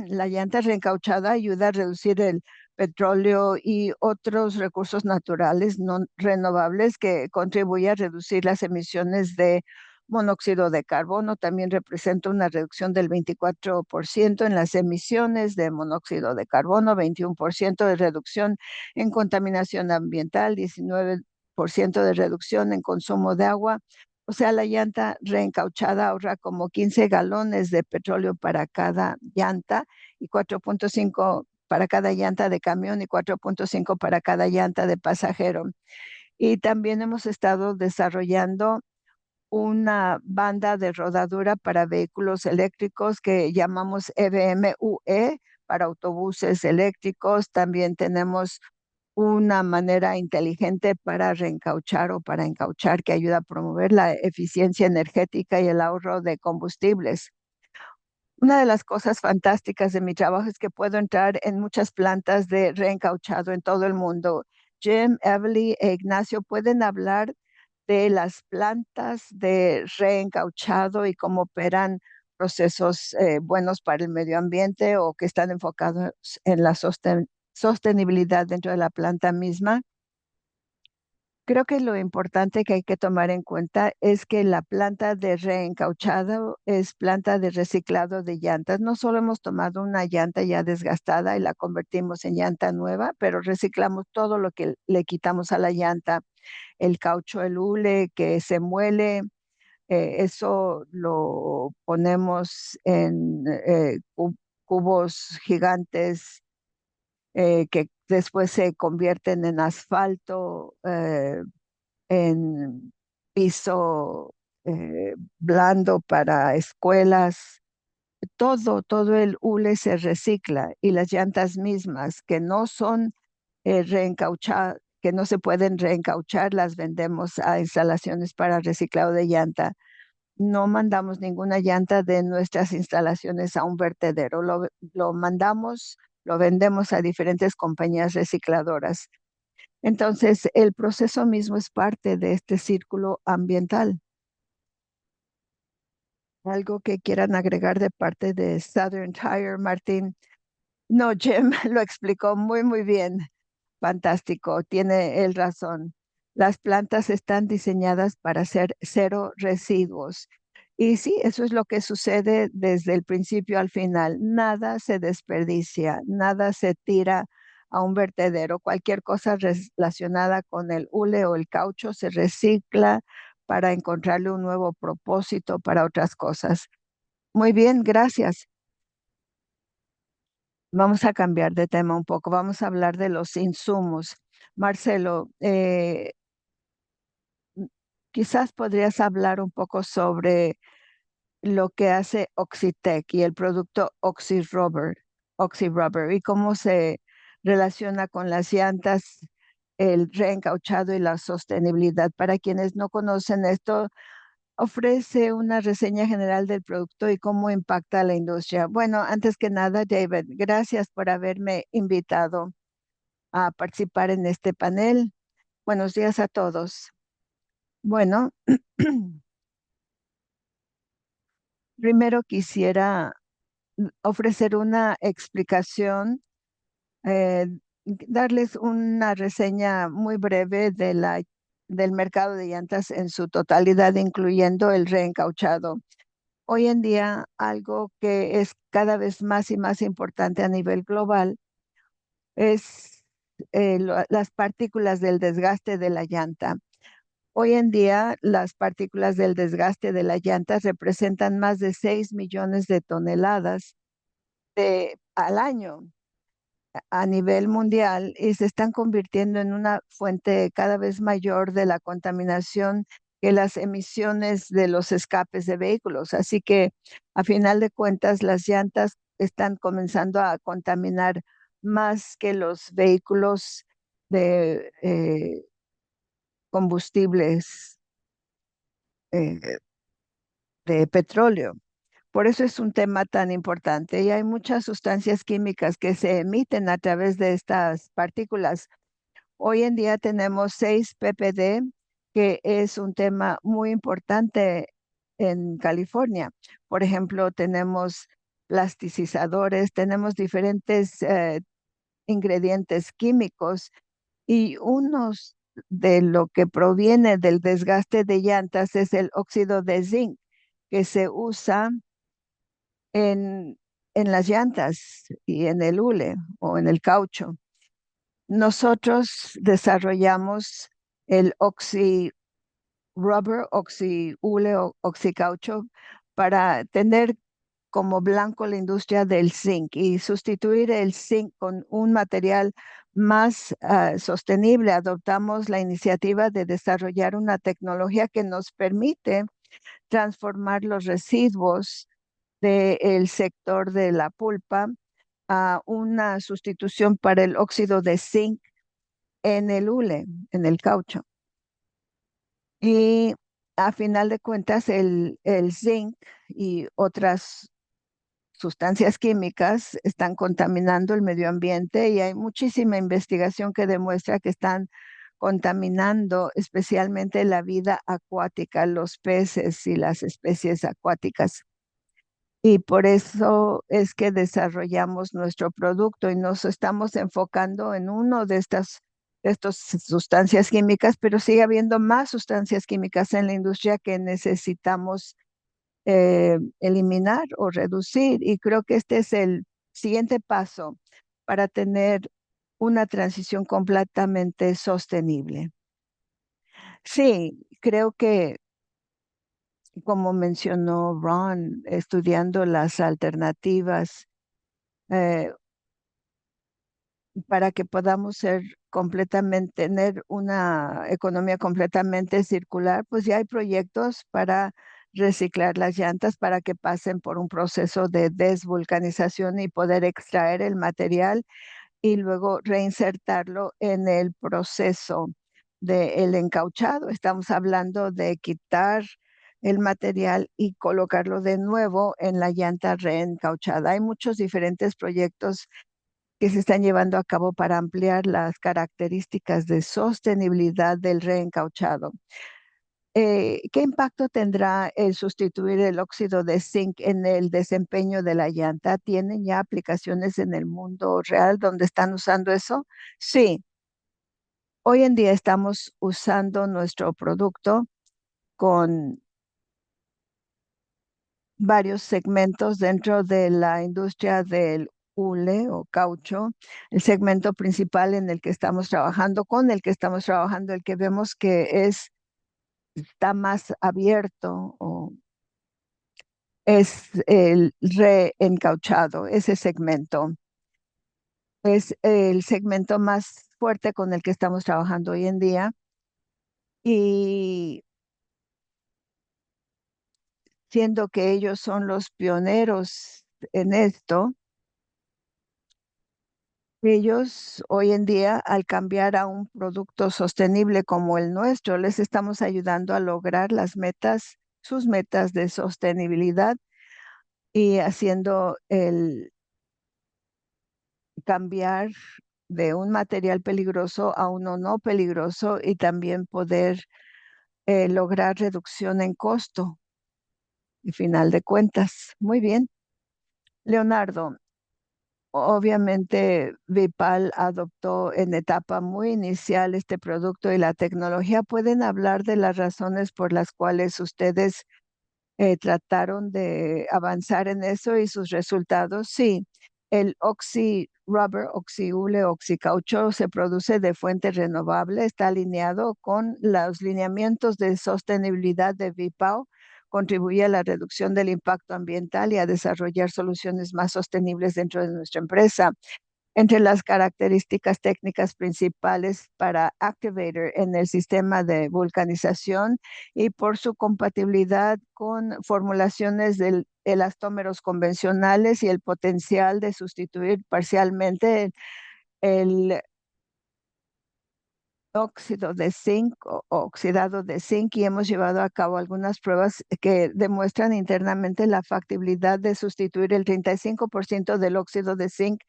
B: la llanta reencauchada ayuda a reducir el petróleo y otros recursos naturales no renovables que contribuye a reducir las emisiones de monóxido de carbono. También representa una reducción del 24% en las emisiones de monóxido de carbono, 21% de reducción en contaminación ambiental, 19% de reducción en consumo de agua. O sea, la llanta reencauchada ahorra como 15 galones de petróleo para cada llanta y 4.5 para cada llanta de camión y 4.5 para cada llanta de pasajero. Y también hemos estado desarrollando una banda de rodadura para vehículos eléctricos que llamamos EBMUE para autobuses eléctricos. También tenemos una manera inteligente para reencauchar o para encauchar que ayuda a promover la eficiencia energética y el ahorro de combustibles. Una de las cosas fantásticas de mi trabajo es que puedo entrar en muchas plantas de reencauchado en todo el mundo. Jim, Emily e Ignacio pueden hablar de las plantas de reencauchado y cómo operan procesos buenos para el medio ambiente o que están enfocados en la sostenibilidad dentro de la planta misma. Creo que lo importante que hay que tomar en cuenta es que la planta de reencauchado es planta de reciclado de llantas. No solo hemos tomado una llanta ya desgastada y la convertimos en llanta nueva, pero reciclamos todo lo que le quitamos a la llanta, el caucho, el hule que se muele, eso lo ponemos en cubos gigantes que después se convierten en asfalto, en piso blando para escuelas. Todo el hule se recicla y las llantas mismas que no son que no se pueden reencauchar, las vendemos a instalaciones para reciclado de llanta. No mandamos ninguna llanta de nuestras instalaciones a un vertedero. Lo mandamos, lo vendemos a diferentes compañías recicladoras. Entonces, el proceso mismo es parte de este círculo ambiental. ¿Algo que quieran agregar de parte de Southern Tire, Martín? No, Jim lo explicó muy bien. Fantástico, tiene el razón. Las plantas están diseñadas para ser cero residuos. Y sí, eso es lo que sucede desde el principio al final. Nada se desperdicia, nada se tira a un vertedero. Cualquier cosa relacionada con el hule o el caucho se recicla para encontrarle un nuevo propósito para otras cosas. Muy bien, gracias. Vamos a cambiar de tema un poco. Vamos a hablar de los insumos. Marcelo, quizás podrías hablar un poco sobre lo que hace Oxitec y el producto OxyRubber y cómo se relaciona con las llantas, el reencauchado y la sostenibilidad. Para quienes no conocen esto, ofrece una reseña general del producto y cómo impacta a la industria. Bueno, antes que nada, David, gracias por haberme invitado a participar en este panel. Buenos días a todos. Bueno, primero quisiera ofrecer una explicación, eh, darles una reseña muy breve del mercado de llantas en su totalidad, incluyendo el reencauchado. Hoy en día, algo que es cada vez más y más importante a nivel global es las partículas del desgaste de la llanta. Hoy en día, las partículas del desgaste de la llanta representan más de 6 millones de toneladas al año a nivel mundial y se están convirtiendo en una fuente cada vez mayor de la contaminación que las emisiones de los escapes de vehículos. Así que, a final de cuentas, las llantas están comenzando a contaminar más que los vehículos de combustibles eh, de petróleo. Por eso es un tema tan importante y hay muchas sustancias químicas que se emiten a través de estas partículas. Hoy en día tenemos 6 ppd, que es un tema muy importante en California. Por ejemplo, tenemos plasticizadores, tenemos diferentes ingredientes químicos y unos de lo que proviene del desgaste de llantas es el óxido de zinc que se usa en, en las llantas y en el hule o en el caucho. Nosotros desarrollamos el oxy hule o oxicaucho para tener como blanco la industria del zinc y sustituir el zinc con un material más sostenible. Adoptamos la iniciativa de desarrollar una tecnología que nos permite transformar los residuos del sector de la pulpa a una sustitución para el óxido de zinc en el hule, en el caucho. Y a final de cuentas, el zinc y otras sustancias químicas están contaminando el medio ambiente y hay muchísima investigación que demuestra que están contaminando especialmente la vida acuática, los peces y las especies acuáticas. Y por eso es que desarrollamos nuestro producto y nos estamos enfocando en uno de estos estas sustancias químicas, pero sigue habiendo más sustancias químicas en la industria que necesitamos eliminar o reducir. Y creo que este es el siguiente paso para tener una transición completamente sostenible. Sí, creo que, como mencionó Ron, estudiando las alternativas eh, para que podamos ser completamente, tener una economía completamente circular, pues ya hay proyectos para reciclar las llantas para que pasen por un proceso de desvulcanización y poder extraer el material y luego reinsertarlo en el proceso del encauchado. Estamos hablando de quitar el material y colocarlo de nuevo en la llanta reencauchada. Hay muchos diferentes proyectos que se están llevando a cabo para ampliar las características de sostenibilidad del reencauchado. ¿Qué impacto tendrá el sustituir el óxido de zinc en el desempeño de la llanta? ¿Tienen ya aplicaciones en el mundo real donde están usando eso? Sí, hoy en día estamos usando nuestro producto con varios segmentos dentro de la industria del hule o caucho. El segmento principal en el que estamos trabajando, con el que estamos trabajando, el que vemos que está más abierto o es el reencauchado, ese segmento. Es el segmento más fuerte con el que estamos trabajando hoy en día. Y siendo que ellos son los pioneros en esto, ellos hoy en día, al cambiar a un producto sostenible como el nuestro, les estamos ayudando a lograr las metas, sus metas de sostenibilidad y haciendo el cambiar de un material peligroso a uno no peligroso y también poder lograr reducción en costo y final de cuentas. Muy bien. Leonardo, obviamente Vipal adoptó en etapa muy inicial este producto y la tecnología. ¿Pueden hablar de las razones por las cuales ustedes trataron de avanzar en eso y sus resultados? Sí, el Oxy Rubber, Oxyhule, Oxicaucho se produce de fuente renovable, está alineado con los lineamientos de sostenibilidad de VIPAO, contribuye a la reducción del impacto ambiental y a desarrollar soluciones más sostenibles dentro de nuestra empresa. Entre las características técnicas principales para Activator en el sistema de vulcanización y por su compatibilidad con formulaciones de elastómeros convencionales y el potencial de sustituir parcialmente el óxido de zinc o oxidado de zinc y hemos llevado a cabo algunas pruebas que demuestran internamente la factibilidad de sustituir el 35% del óxido de zinc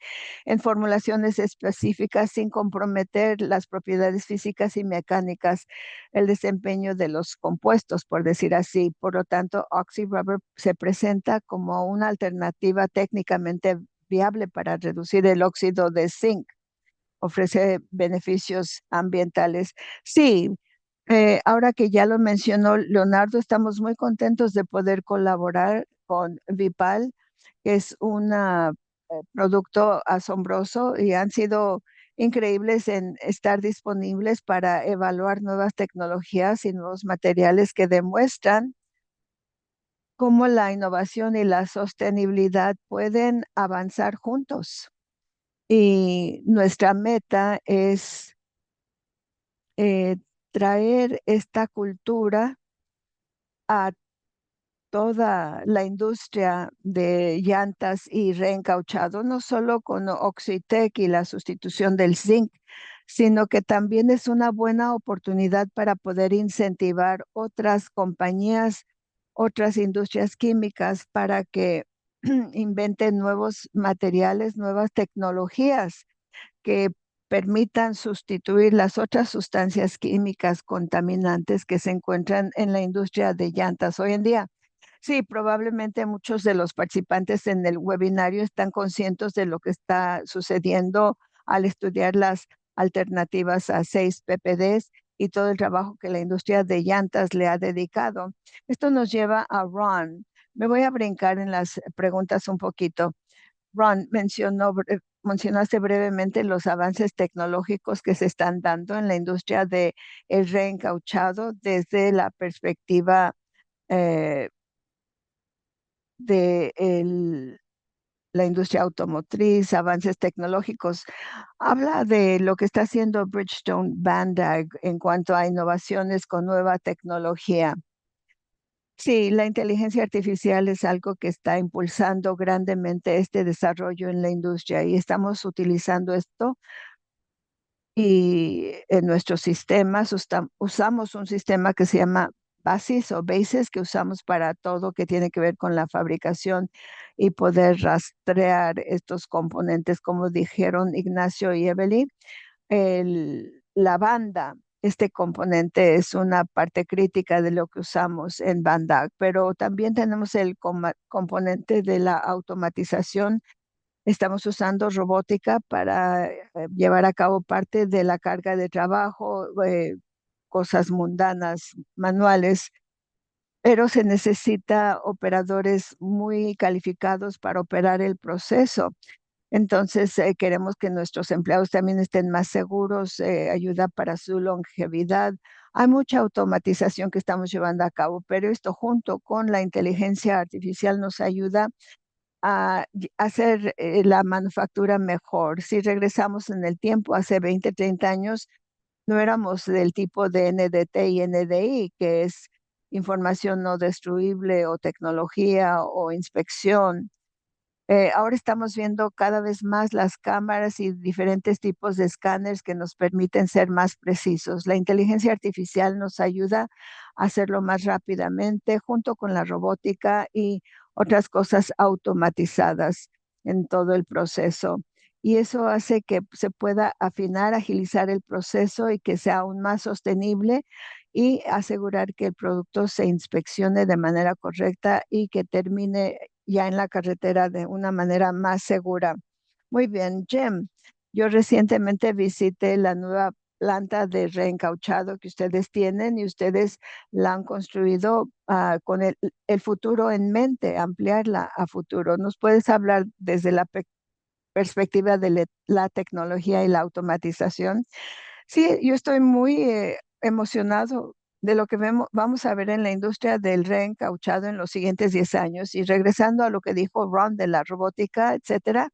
B: en formulaciones específicas sin comprometer las propiedades físicas y mecánicas, el desempeño de los compuestos, por decir así. Por lo tanto, OxyRubber se presenta como una alternativa técnicamente viable para reducir el óxido de zinc, ofrece beneficios ambientales. Sí, ahora que ya lo mencionó Leonardo, estamos muy contentos de poder colaborar con Vipal, que es un producto asombroso y han sido increíbles en estar disponibles para evaluar nuevas tecnologías y nuevos materiales que demuestran cómo la innovación y la sostenibilidad pueden avanzar juntos. Y nuestra meta es eh, traer esta cultura a toda la industria de llantas y reencauchado, no solo con Oxitec y la sustitución del zinc, sino que también es una buena oportunidad para poder incentivar otras compañías, otras industrias químicas para que inventen nuevos materiales, nuevas tecnologías que permitan sustituir las otras sustancias químicas contaminantes que se encuentran en la industria de llantas hoy en día. Sí, probablemente muchos de los participantes en el webinario están conscientes de lo que está sucediendo al estudiar las alternativas a 6 ppds y todo el trabajo que la industria de llantas le ha dedicado. Esto nos lleva a Ron. Me voy a brincar en las preguntas un poquito. Ron, mencionaste brevemente los avances tecnológicos que se están dando en la industria de el reencauchado desde la perspectiva eh, de la industria automotriz, avances tecnológicos. Habla de lo que está haciendo Bridgestone Bandag en cuanto a innovaciones con nueva tecnología. Sí, la inteligencia artificial es algo que está impulsando grandemente este desarrollo en la industria y estamos utilizando esto y en nuestros sistemas usamos un sistema que se llama BASIS o BASIS que usamos para todo que tiene que ver con la fabricación y poder rastrear estos componentes, como dijeron Ignacio y Evelyn. La banda, este componente es una parte crítica de lo que usamos en Bandag, pero también tenemos el componente de la automatización. Estamos usando robótica para llevar a cabo parte de la carga de trabajo, cosas mundanas, manuales, pero se necesita operadores muy calificados para operar el proceso. Entonces, queremos que nuestros empleados también estén más seguros, ayuda para su longevidad. Hay mucha automatización que estamos llevando a cabo, pero esto junto con la inteligencia artificial nos ayuda a hacer la manufactura mejor. Si regresamos en el tiempo, hace 20, 30 años, no éramos del tipo de NDT y NDI, que es información no destruible o tecnología o inspección. Ahora estamos viendo cada vez más las cámaras y diferentes tipos de escáneres que nos permiten ser más precisos. La inteligencia artificial nos ayuda a hacerlo más rápidamente junto con la robótica y otras cosas automatizadas en todo el proceso. Y eso hace que se pueda afinar, agilizar el proceso y que sea aún más sostenible y asegurar que el producto se inspeccione de manera correcta y que termine ya en la carretera de una manera más segura. Muy bien, Jim. Yo recientemente visité la nueva planta de reencauchado que ustedes tienen y ustedes la han construido con el futuro en mente, ampliarla a futuro. ¿Nos puedes hablar desde la perspectiva de la tecnología y la automatización? Sí, yo estoy muy emocionado de lo que vamos a ver en la industria del reencauchado en los siguientes 10 años. Y regresando a lo que dijo Ron de la robótica, etcétera,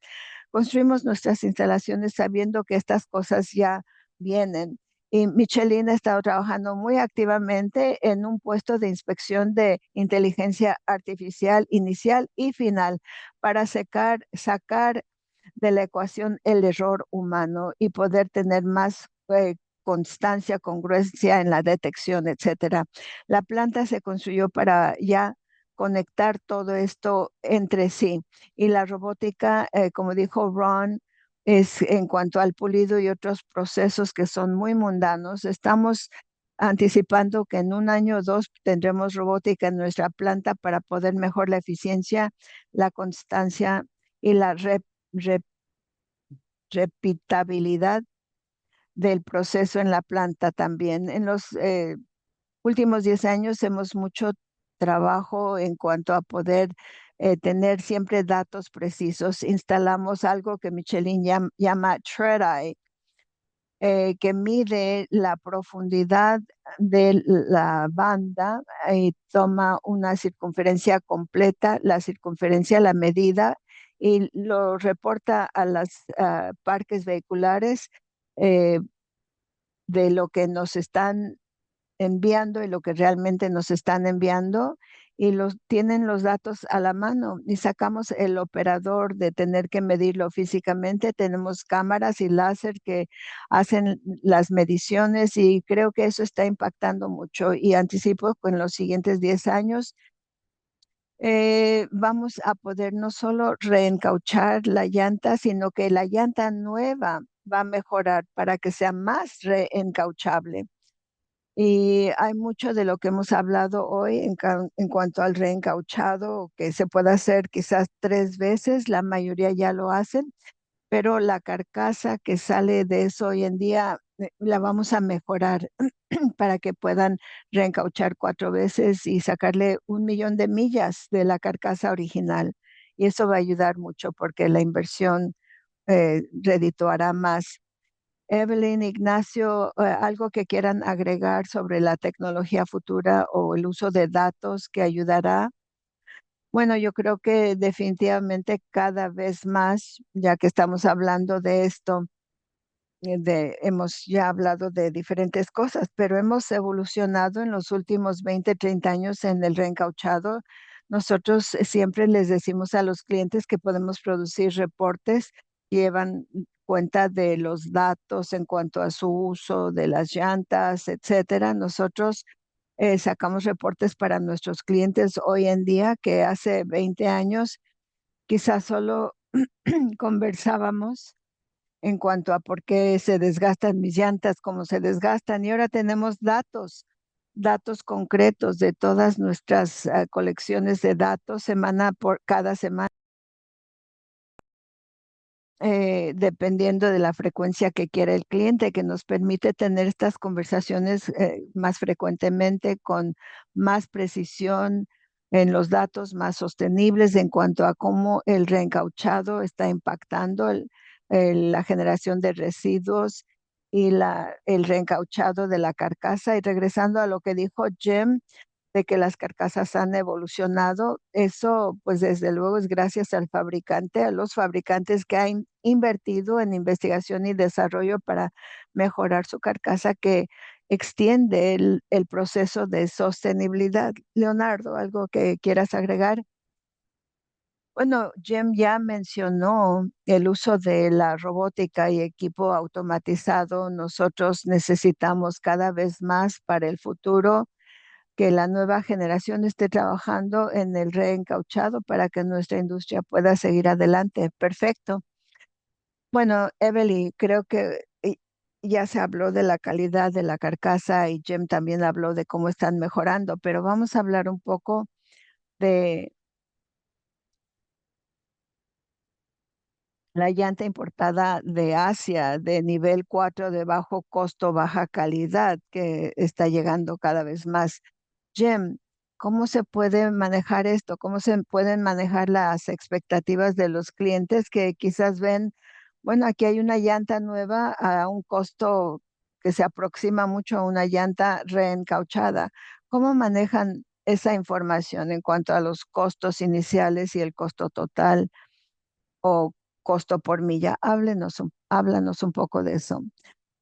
B: construimos nuestras instalaciones sabiendo que estas cosas ya vienen. Y Michelin ha estado trabajando muy activamente en un puesto de inspección de inteligencia artificial inicial y final para sacar de la ecuación el error humano y poder tener más constancia, congruencia en la detección, etcétera. La planta se construyó para ya conectar todo esto entre sí. Y la robótica, como dijo Ron, es en cuanto al pulido y otros procesos que son muy mundanos. Estamos anticipando que en un año o dos tendremos robótica en nuestra planta para poder mejorar la eficiencia, la constancia y la repitabilidad del proceso en la planta también. En los últimos 10 años hemos mucho trabajo en cuanto a poder tener siempre datos precisos. Instalamos algo que Michelin llama TreadEye, que mide la profundidad de la banda y toma una circunferencia completa, la circunferencia, la medida, y lo reporta a los parques vehiculares eh, de lo que nos están enviando y lo que realmente nos están enviando y tienen los datos a la mano y sacamos el operador de tener que medirlo físicamente. Tenemos cámaras y láser que hacen las mediciones y creo que eso está impactando mucho y anticipo que en los siguientes 10 años vamos a poder no solo reencauchar la llanta, sino que la llanta nueva va a mejorar para que sea más reencauchable. Y hay mucho de lo que hemos hablado hoy en cuanto al reencauchado, que se puede hacer quizás 3 veces, la mayoría ya lo hacen, pero la carcasa que sale de eso hoy en día la vamos a mejorar para que puedan reencauchar 4 veces y sacarle 1 millón de millas de la carcasa original. Y eso va a ayudar mucho porque la inversión redituará más. Evelyn, Ignacio, algo que quieran agregar sobre la tecnología futura o el uso de datos que ayudará. Bueno, yo creo que definitivamente cada vez más, ya que estamos hablando de esto, hemos ya hablado de diferentes cosas, pero hemos evolucionado en los últimos 20, 30 años en el reencauchado. Nosotros siempre les decimos a los clientes que podemos producir reportes que llevan cuenta de los datos en cuanto a su uso de las llantas, etcétera. Nosotros sacamos reportes para nuestros clientes hoy en día que hace 20 años quizás solo conversábamos en cuanto a por qué se desgastan mis llantas, cómo se desgastan. Y ahora tenemos datos, datos concretos de todas nuestras colecciones de datos semana por cada semana, dependiendo de la frecuencia que quiera el cliente, que nos permite tener estas conversaciones más frecuentemente, con más precisión en los datos más sostenibles en cuanto a cómo el reencauchado está impactando la generación de residuos y el reencauchado de la carcasa. Y regresando a lo que dijo Jim, de que las carcasas han evolucionado. Eso, pues desde luego es gracias al fabricante, a los fabricantes que han invertido en investigación y desarrollo para mejorar su carcasa que extiende el proceso de sostenibilidad. Leonardo, ¿algo que quieras agregar? Bueno, Jim ya mencionó el uso de la robótica y equipo automatizado. Nosotros necesitamos cada vez más para el futuro que la nueva generación esté trabajando en el reencauchado para que nuestra industria pueda seguir adelante. Perfecto. Bueno, Emily, creo que ya se habló de la calidad de la carcasa y Jim también habló de cómo están mejorando, pero vamos a hablar un poco de la llanta importada de Asia de nivel 4 de bajo costo, baja calidad, que está llegando cada vez más. Jim, ¿cómo se puede manejar esto? ¿Cómo se pueden manejar las expectativas de los clientes que quizás ven, bueno, aquí hay una llanta nueva a un costo que se aproxima mucho a una llanta reencauchada? ¿Cómo manejan esa información en cuanto a los costos iniciales y el costo total o costo por milla? Háblanos un poco de eso.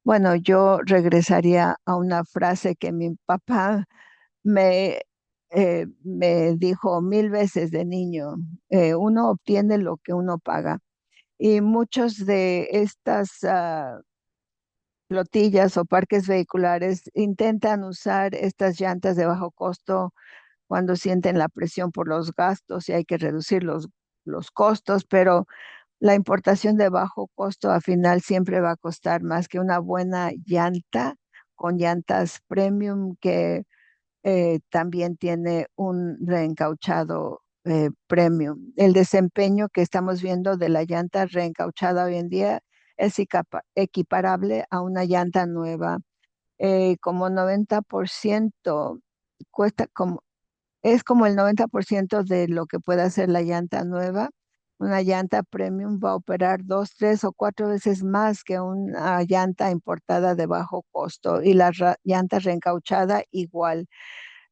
B: Bueno, yo regresaría a una frase que mi papá me, me dijo 1000 veces de niño: uno obtiene lo que uno paga. Y muchos de estas flotillas o parques vehiculares intentan usar estas llantas de bajo costo cuando sienten la presión por los gastos y hay que reducir los costos, pero la importación de bajo costo al final siempre va a costar más que una buena llanta con llantas premium que también tiene un reencauchado premium. El desempeño que estamos viendo de la llanta reencauchada hoy en día es equiparable a una llanta nueva. Como 90% cuesta como, es como el 90% de lo que puede hacer la llanta nueva. Una llanta premium va a operar 2, 3 o 4 veces más que una llanta importada de bajo costo, y la llanta reencauchada igual.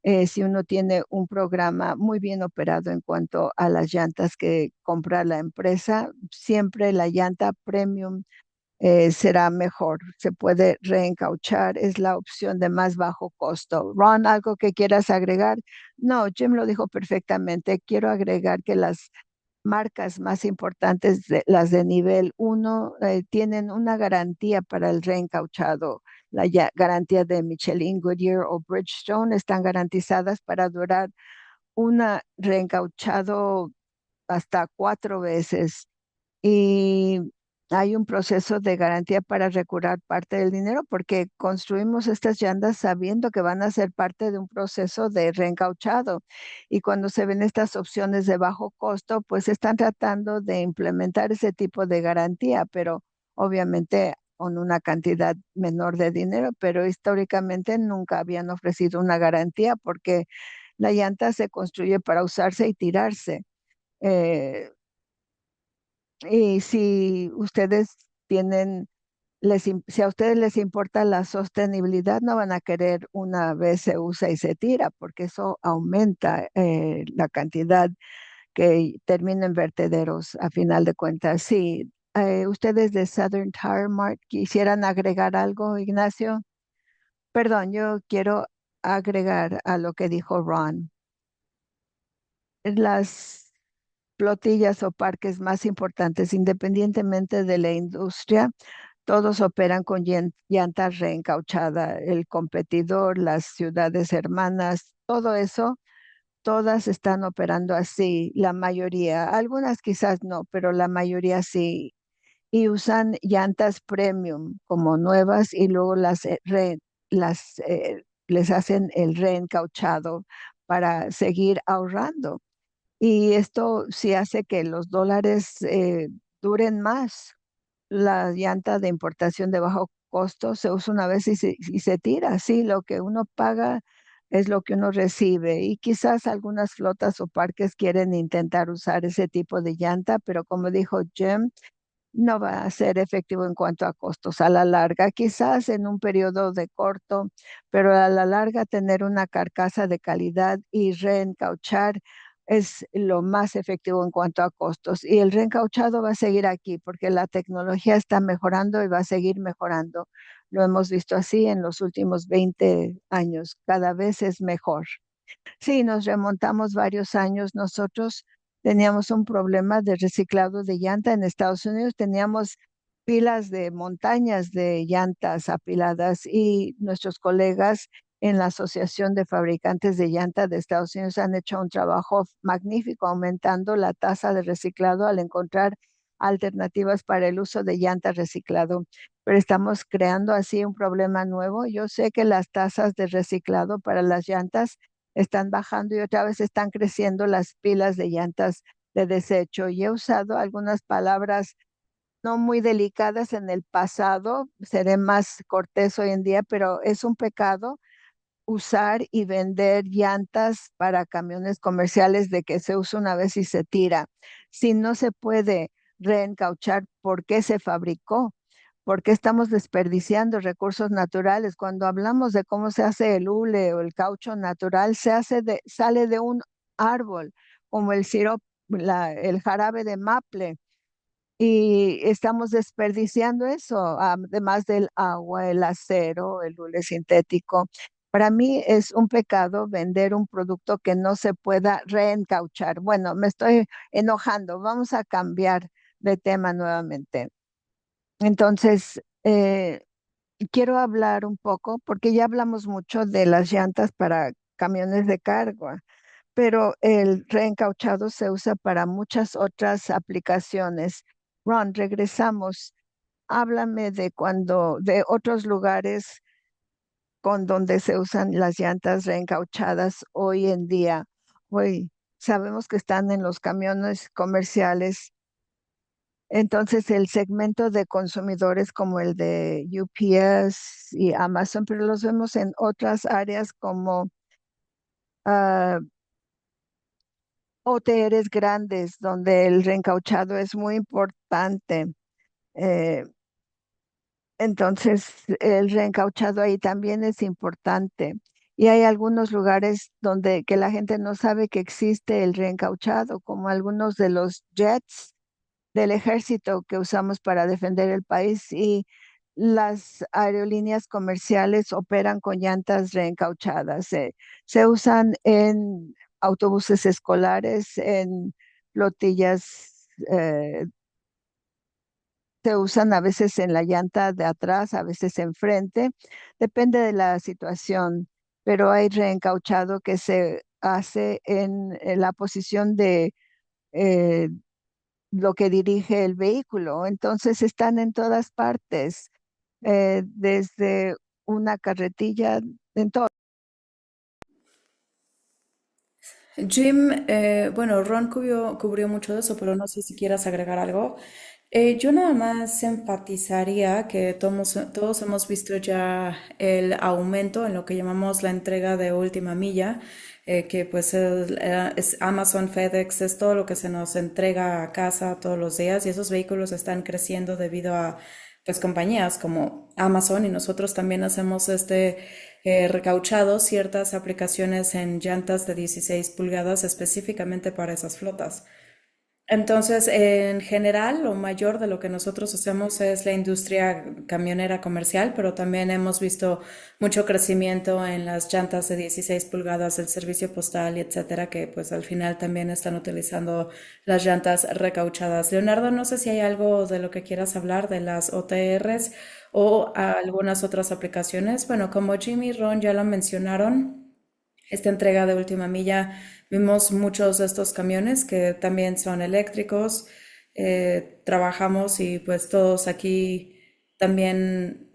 B: Si uno tiene un programa muy bien operado en cuanto a las llantas que compra la empresa, siempre la llanta premium será mejor. Se puede reencauchar, es la opción de más bajo costo. Ron, ¿algo que quieras agregar? No, Jim lo dijo perfectamente. Quiero agregar que las marcas más importantes, las de nivel uno, tienen una garantía para el reencauchado. La garantía de Michelin, Goodyear o Bridgestone están garantizadas para durar una reencauchado hasta 4 veces. Y hay un proceso de garantía para recuperar parte del dinero porque construimos estas llantas sabiendo que van a ser parte de un proceso de reencauchado. Y cuando se ven estas opciones de bajo costo, pues están tratando de implementar ese tipo de garantía, pero obviamente con una cantidad menor de dinero, pero históricamente nunca habían ofrecido una garantía porque la llanta se construye para usarse y tirarse. Eh, y si ustedes tienen, si a ustedes les importa la sostenibilidad, no van a querer una vez se usa y se tira, porque eso aumenta la cantidad que termina en vertederos a final de cuentas. Sí, ustedes de Southern Tire Mart quisieran agregar algo, Ignacio. Perdón, yo quiero agregar a lo que dijo Ron. Las flotillas o parques más importantes, independientemente de la industria, todos operan con llanta reencauchada. El competidor, las ciudades hermanas, todo eso, todas están operando así, la mayoría. Algunas quizás no, pero la mayoría sí. Y usan llantas premium como nuevas y luego les hacen el reencauchado para seguir ahorrando. Y esto sí hace que los dólares duren más. La llanta de importación de bajo costo se usa una vez y se tira. Sí, lo que uno paga es lo que uno recibe. Y quizás algunas flotas o parques quieren intentar usar ese tipo de llanta, pero como dijo Jim, no va a ser efectivo en cuanto a costos a la larga, quizás en un periodo de corto, pero a la larga tener una carcasa de calidad y reencauchar es lo más efectivo en cuanto a costos. Y el reencauchado va a seguir aquí porque la tecnología está mejorando y va a seguir mejorando. Lo hemos visto así en los últimos 20 años, cada vez es mejor. Sí, nos remontamos varios años. Nosotros teníamos un problema de reciclado de llanta en Estados Unidos. Teníamos pilas de montañas de llantas apiladas y nuestros colegas en la Asociación de Fabricantes de Llanta de Estados Unidos han hecho un trabajo magnífico aumentando la tasa de reciclado al encontrar alternativas para el uso de llanta reciclado. Pero estamos creando así un problema nuevo. Yo sé que las tasas de reciclado para las llantas están bajando y otra vez están creciendo las pilas de llantas de desecho. Y he usado algunas palabras no muy delicadas en el pasado, seré más cortés hoy en día, pero es un pecado usar y vender llantas para camiones comerciales de que se usa una vez y se tira. Si no se puede reencauchar, ¿por qué se fabricó? ¿Por qué estamos desperdiciando recursos naturales? Cuando hablamos de cómo se hace el hule o el caucho natural, sale de un árbol, como el sirope, el jarabe de maple, y estamos desperdiciando eso, además del agua, el acero, el hule sintético. Para mí es un pecado vender un producto que no se pueda reencauchar. Bueno, me estoy enojando. Vamos a cambiar de tema nuevamente. Entonces, quiero hablar un poco, porque ya hablamos mucho de las llantas para camiones de carga, pero el reencauchado se usa para muchas otras aplicaciones. Ron, regresamos. Háblame de otros lugares con donde se usan las llantas reencauchadas hoy en día. Hoy sabemos que están en los camiones comerciales. Entonces, el segmento de consumidores como el de UPS y Amazon, pero los vemos en otras áreas como ah, OTRs grandes, donde el reencauchado es muy importante. Eh, entonces, el reencauchado ahí también es importante. Y hay algunos lugares donde que la gente no sabe que existe el reencauchado, como algunos de los jets del ejército que usamos para defender el país y las aerolíneas comerciales operan con llantas reencauchadas. Se usan en autobuses escolares, en flotillas, se usan a veces en la llanta de atrás, a veces enfrente, depende de la situación, pero hay reencauchado que se hace en la posición de lo que dirige el vehículo. Entonces están en todas partes, desde una carretilla, en todo.
A: Jim, bueno, Ron cubrió mucho de eso, pero no sé si quieras agregar algo. Yo nada más enfatizaría que todos hemos visto ya el aumento en lo que llamamos la entrega de última milla, que pues es Amazon, FedEx, es todo lo que se nos entrega a casa todos los días y esos vehículos están creciendo debido a pues compañías como Amazon y nosotros también hacemos recauchado ciertas aplicaciones en llantas de 16 pulgadas específicamente para esas flotas. Entonces, en general, lo mayor de lo que nosotros hacemos es la industria camionera comercial, pero también hemos visto mucho crecimiento en las llantas de 16 pulgadas del servicio postal y etcétera, que pues al final también están utilizando las llantas recauchadas. Leonardo, no sé si hay algo de lo que quieras hablar de las OTRs o algunas otras aplicaciones. Bueno, como Jimmy y Ron ya lo mencionaron, esta entrega de última milla, vimos muchos de estos camiones que también son eléctricos. Trabajamos y pues todos aquí también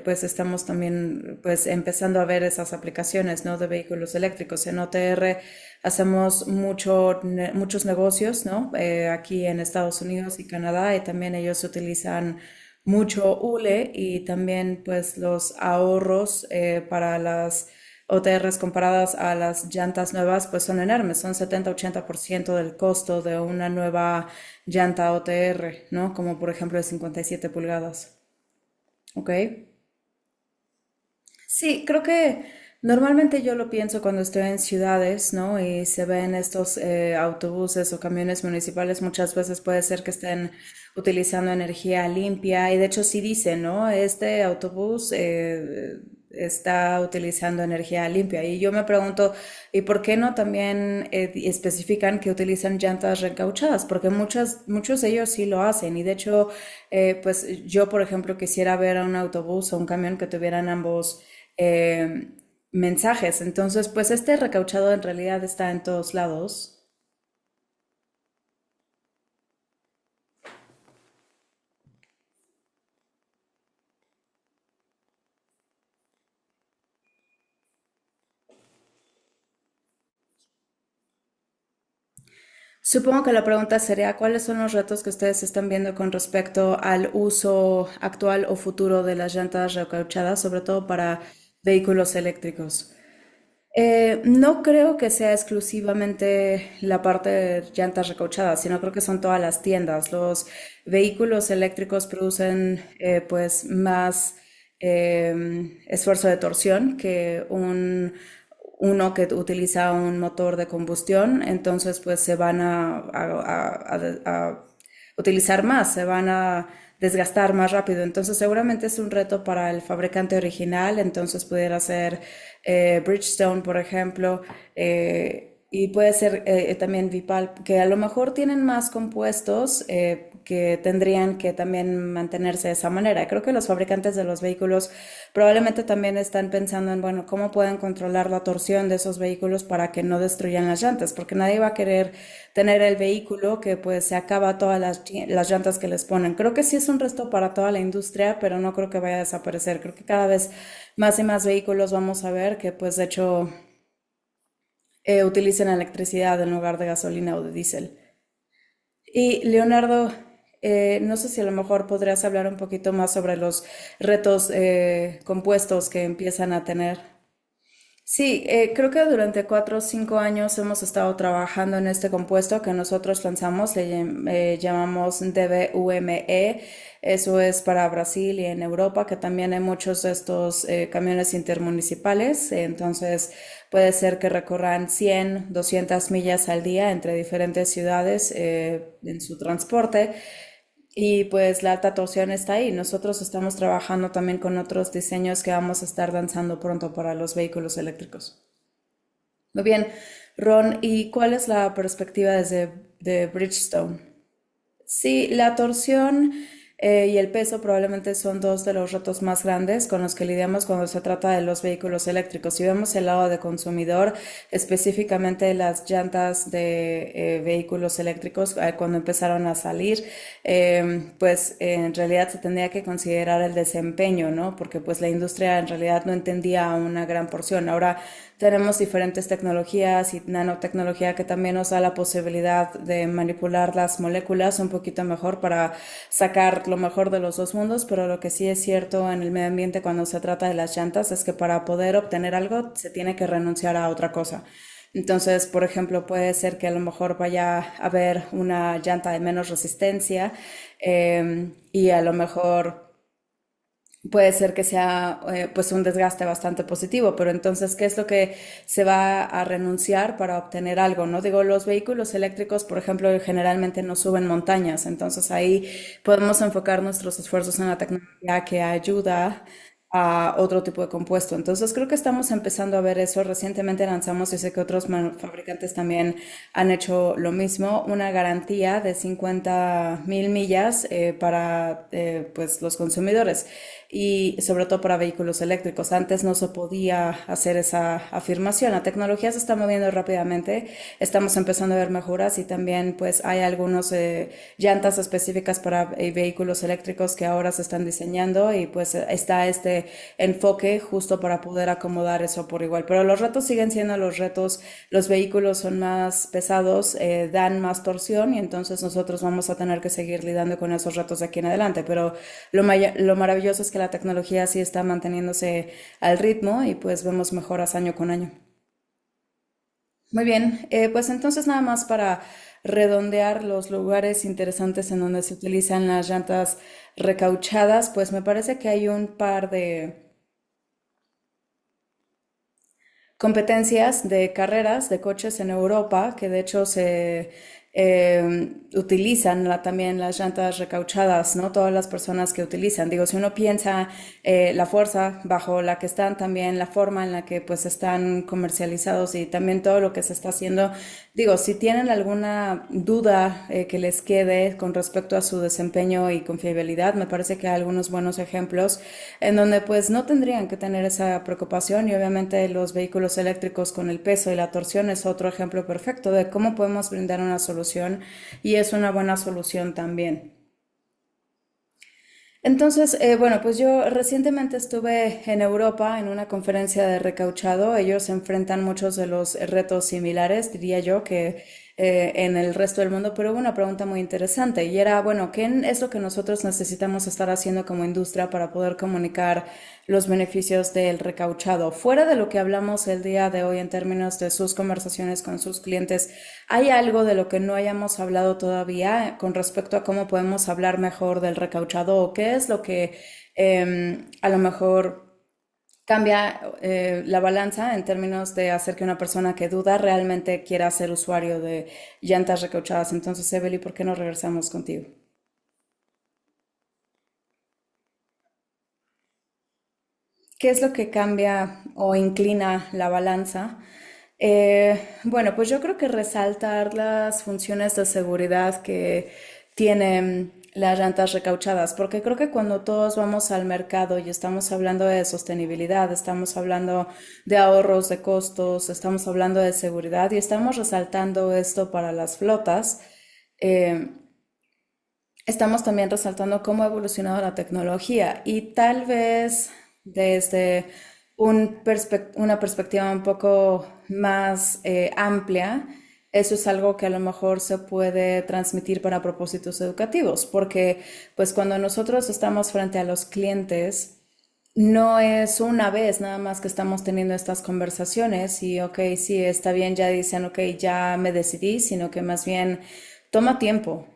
A: pues estamos también pues empezando a ver esas aplicaciones, ¿no? De vehículos eléctricos. En OTR hacemos muchos negocios, ¿no? Aquí en Estados Unidos y Canadá y también ellos utilizan mucho hule y también pues los ahorros para las OTRs comparadas a las llantas nuevas pues son enormes, son 70-80% del costo de una nueva llanta OTR, ¿no? Como por ejemplo de 57 pulgadas. ¿Ok? Sí, creo que normalmente yo lo pienso cuando estoy en ciudades, ¿no? Y se ven estos autobuses o camiones municipales, muchas veces puede ser que estén utilizando energía limpia y de hecho sí dicen, ¿no? Este autobús está utilizando energía limpia y yo me pregunto, ¿y por qué no también especifican que utilizan llantas recauchadas? Porque muchos de ellos sí lo hacen y de hecho, pues yo, por ejemplo, quisiera ver a un autobús o un camión que tuvieran ambos eh, mensajes. Entonces, pues este recauchado en realidad está en todos lados. Supongo que la pregunta sería, ¿cuáles son los retos que ustedes están viendo con respecto al uso actual o futuro de las llantas recauchadas, sobre todo para vehículos eléctricos? No creo que sea exclusivamente la parte de llantas recauchadas, sino creo que son todas las tiendas. Los vehículos eléctricos producen pues más esfuerzo de torsión que uno que utiliza un motor de combustión, entonces pues se van a utilizar más, se van a desgastar más rápido. Entonces seguramente es un reto para el fabricante original, entonces pudiera ser Bridgestone, por ejemplo, y puede ser también Vipal, que a lo mejor tienen más compuestos que tendrían que también mantenerse de esa manera. Creo que los fabricantes de los vehículos probablemente también están pensando en, bueno, cómo pueden controlar la torsión de esos vehículos para que no destruyan las llantas, porque nadie va a querer tener el vehículo que pues se acaba todas las llantas que les ponen. Creo que sí es un resto para toda la industria, pero no creo que vaya a desaparecer. Creo que cada vez más y más vehículos vamos a ver que pues de hecho utilicen electricidad en lugar de gasolina o de diésel. Y Leonardo, no sé si a lo mejor podrías hablar un poquito más sobre los retos compuestos que empiezan a tener. Sí, creo que durante 4 o 5 años hemos estado trabajando en este compuesto que nosotros lanzamos, llamamos DBUME, eso es para Brasil y en Europa, que también hay muchos de estos camiones intermunicipales, entonces puede ser que recorran 100, 200 millas al día entre diferentes ciudades en su transporte. Y pues la alta torsión está ahí. Nosotros estamos trabajando también con otros diseños que vamos a estar lanzando pronto para los vehículos eléctricos. Muy bien, Ron, ¿y cuál es la perspectiva desde de Bridgestone? Sí, la torsión y el peso probablemente son dos de los retos más grandes con los que lidiamos cuando se trata de los vehículos eléctricos. Si vemos el lado de consumidor, específicamente las llantas de vehículos eléctricos, cuando empezaron a salir, pues en realidad se tendría que considerar el desempeño, ¿no? Porque pues la industria en realidad no entendía una gran porción. Ahora tenemos diferentes tecnologías y nanotecnología que también nos da la posibilidad de manipular las moléculas un poquito mejor para sacar lo mejor de los dos mundos, pero lo que sí es cierto en el medio ambiente cuando se trata de las llantas es que para poder obtener algo se tiene que renunciar a otra cosa. Entonces, por ejemplo, puede ser que a lo mejor vaya a haber una llanta de menos resistencia y a lo mejor puede ser que sea pues un desgaste bastante positivo, pero entonces, ¿qué es lo que se va a renunciar para obtener algo? No digo, los vehículos eléctricos, por ejemplo, generalmente no suben montañas, entonces ahí podemos enfocar nuestros esfuerzos en la tecnología que ayuda a otro tipo de compuesto. Entonces creo que estamos empezando a ver eso. Recientemente lanzamos, y sé que otros fabricantes también han hecho lo mismo, una garantía de 50.000 millas para pues los consumidores y sobre todo para vehículos eléctricos. Antes no se podía hacer esa afirmación. La tecnología se está moviendo rápidamente, estamos empezando a ver mejoras y también pues hay algunos llantas específicas para vehículos eléctricos que ahora se están diseñando y pues está este enfoque justo para poder acomodar eso por igual. Pero los retos siguen siendo los retos, los vehículos son más pesados, dan más torsión y entonces nosotros vamos a tener que seguir lidiando con esos retos de aquí en adelante. Pero lo maravilloso es que la tecnología sí está manteniéndose al ritmo y pues vemos mejoras año con año. Muy bien, pues entonces nada más para redondear los lugares interesantes en donde se utilizan las llantas recauchadas, pues me parece que hay un par de competencias de carreras de coches en Europa que de hecho se utilizan también las llantas recauchadas, ¿no? Todas las personas que utilizan. Digo, si uno piensa la fuerza bajo la que están, también la forma en la que pues están comercializados y también todo lo que se está haciendo. Digo, si tienen alguna duda que les quede con respecto a su desempeño y confiabilidad, me parece que hay algunos buenos ejemplos en donde pues no tendrían que tener esa preocupación y obviamente los vehículos eléctricos con el peso y la torsión es otro ejemplo perfecto de cómo podemos brindar una solución y es una buena solución también. Entonces, bueno, pues yo recientemente estuve en Europa en una conferencia de recauchado. Ellos enfrentan muchos de los retos similares, diría yo, que en el resto del mundo, pero hubo una pregunta muy interesante y era, bueno, ¿qué es lo que nosotros necesitamos estar haciendo como industria para poder comunicar los beneficios del recauchado? Fuera de lo que hablamos el día de hoy en términos de sus conversaciones con sus clientes, ¿hay algo de lo que no hayamos hablado todavía con respecto a cómo podemos hablar mejor del recauchado o qué es lo que a lo mejor cambia la balanza en términos de hacer que una persona que duda realmente quiera ser usuario de llantas recauchadas? Entonces, Evely, ¿por qué no regresamos contigo? ¿Qué es lo que cambia o inclina la balanza? Bueno, pues yo creo que resaltar las funciones de seguridad que tienen las llantas recauchadas, porque creo que cuando todos vamos al mercado y estamos hablando de sostenibilidad, estamos hablando de ahorros de costos, estamos hablando de seguridad y estamos resaltando esto para las flotas, eh, estamos también resaltando cómo ha evolucionado la tecnología y tal vez desde una perspectiva un poco más amplia, eso es algo que a lo mejor se puede transmitir para propósitos educativos, porque pues cuando nosotros estamos frente a los clientes, no es una vez nada más que estamos teniendo estas conversaciones y ok, sí, está bien, ya dicen, ok, ya me decidí, sino que más bien toma tiempo.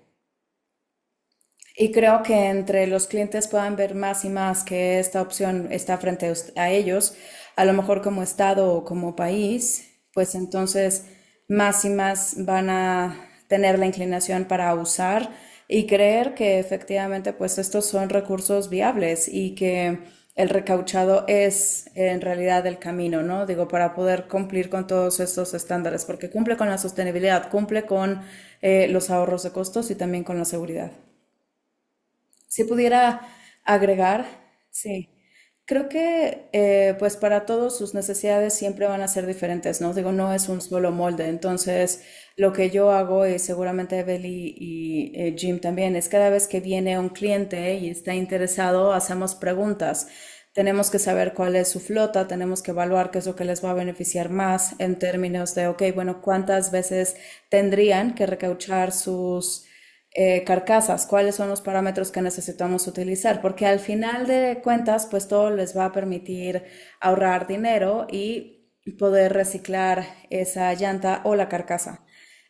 A: Y creo que entre los clientes puedan ver más y más que esta opción está frente a ellos, a lo mejor como Estado o como país, pues entonces más y más van a tener la inclinación para usar y creer que efectivamente pues estos son recursos viables y que el recauchado es en realidad el camino, ¿no? Digo, para poder cumplir con todos estos estándares, porque cumple con la sostenibilidad, cumple con los ahorros de costos y también con la seguridad. Si pudiera agregar, sí. Creo que pues para todos sus necesidades siempre van a ser diferentes, ¿no? Digo, no es un solo molde. Entonces, lo que yo hago y seguramente Belly y Jim también es cada vez que viene un cliente y está interesado, hacemos preguntas. Tenemos que saber cuál es su flota, tenemos que evaluar qué es lo que les va a beneficiar más en términos de, ok, bueno, cuántas veces tendrían que recauchar sus carcasas, cuáles son los parámetros que necesitamos utilizar, porque al final de cuentas, pues todo les va a permitir ahorrar dinero y poder reciclar esa llanta o la carcasa.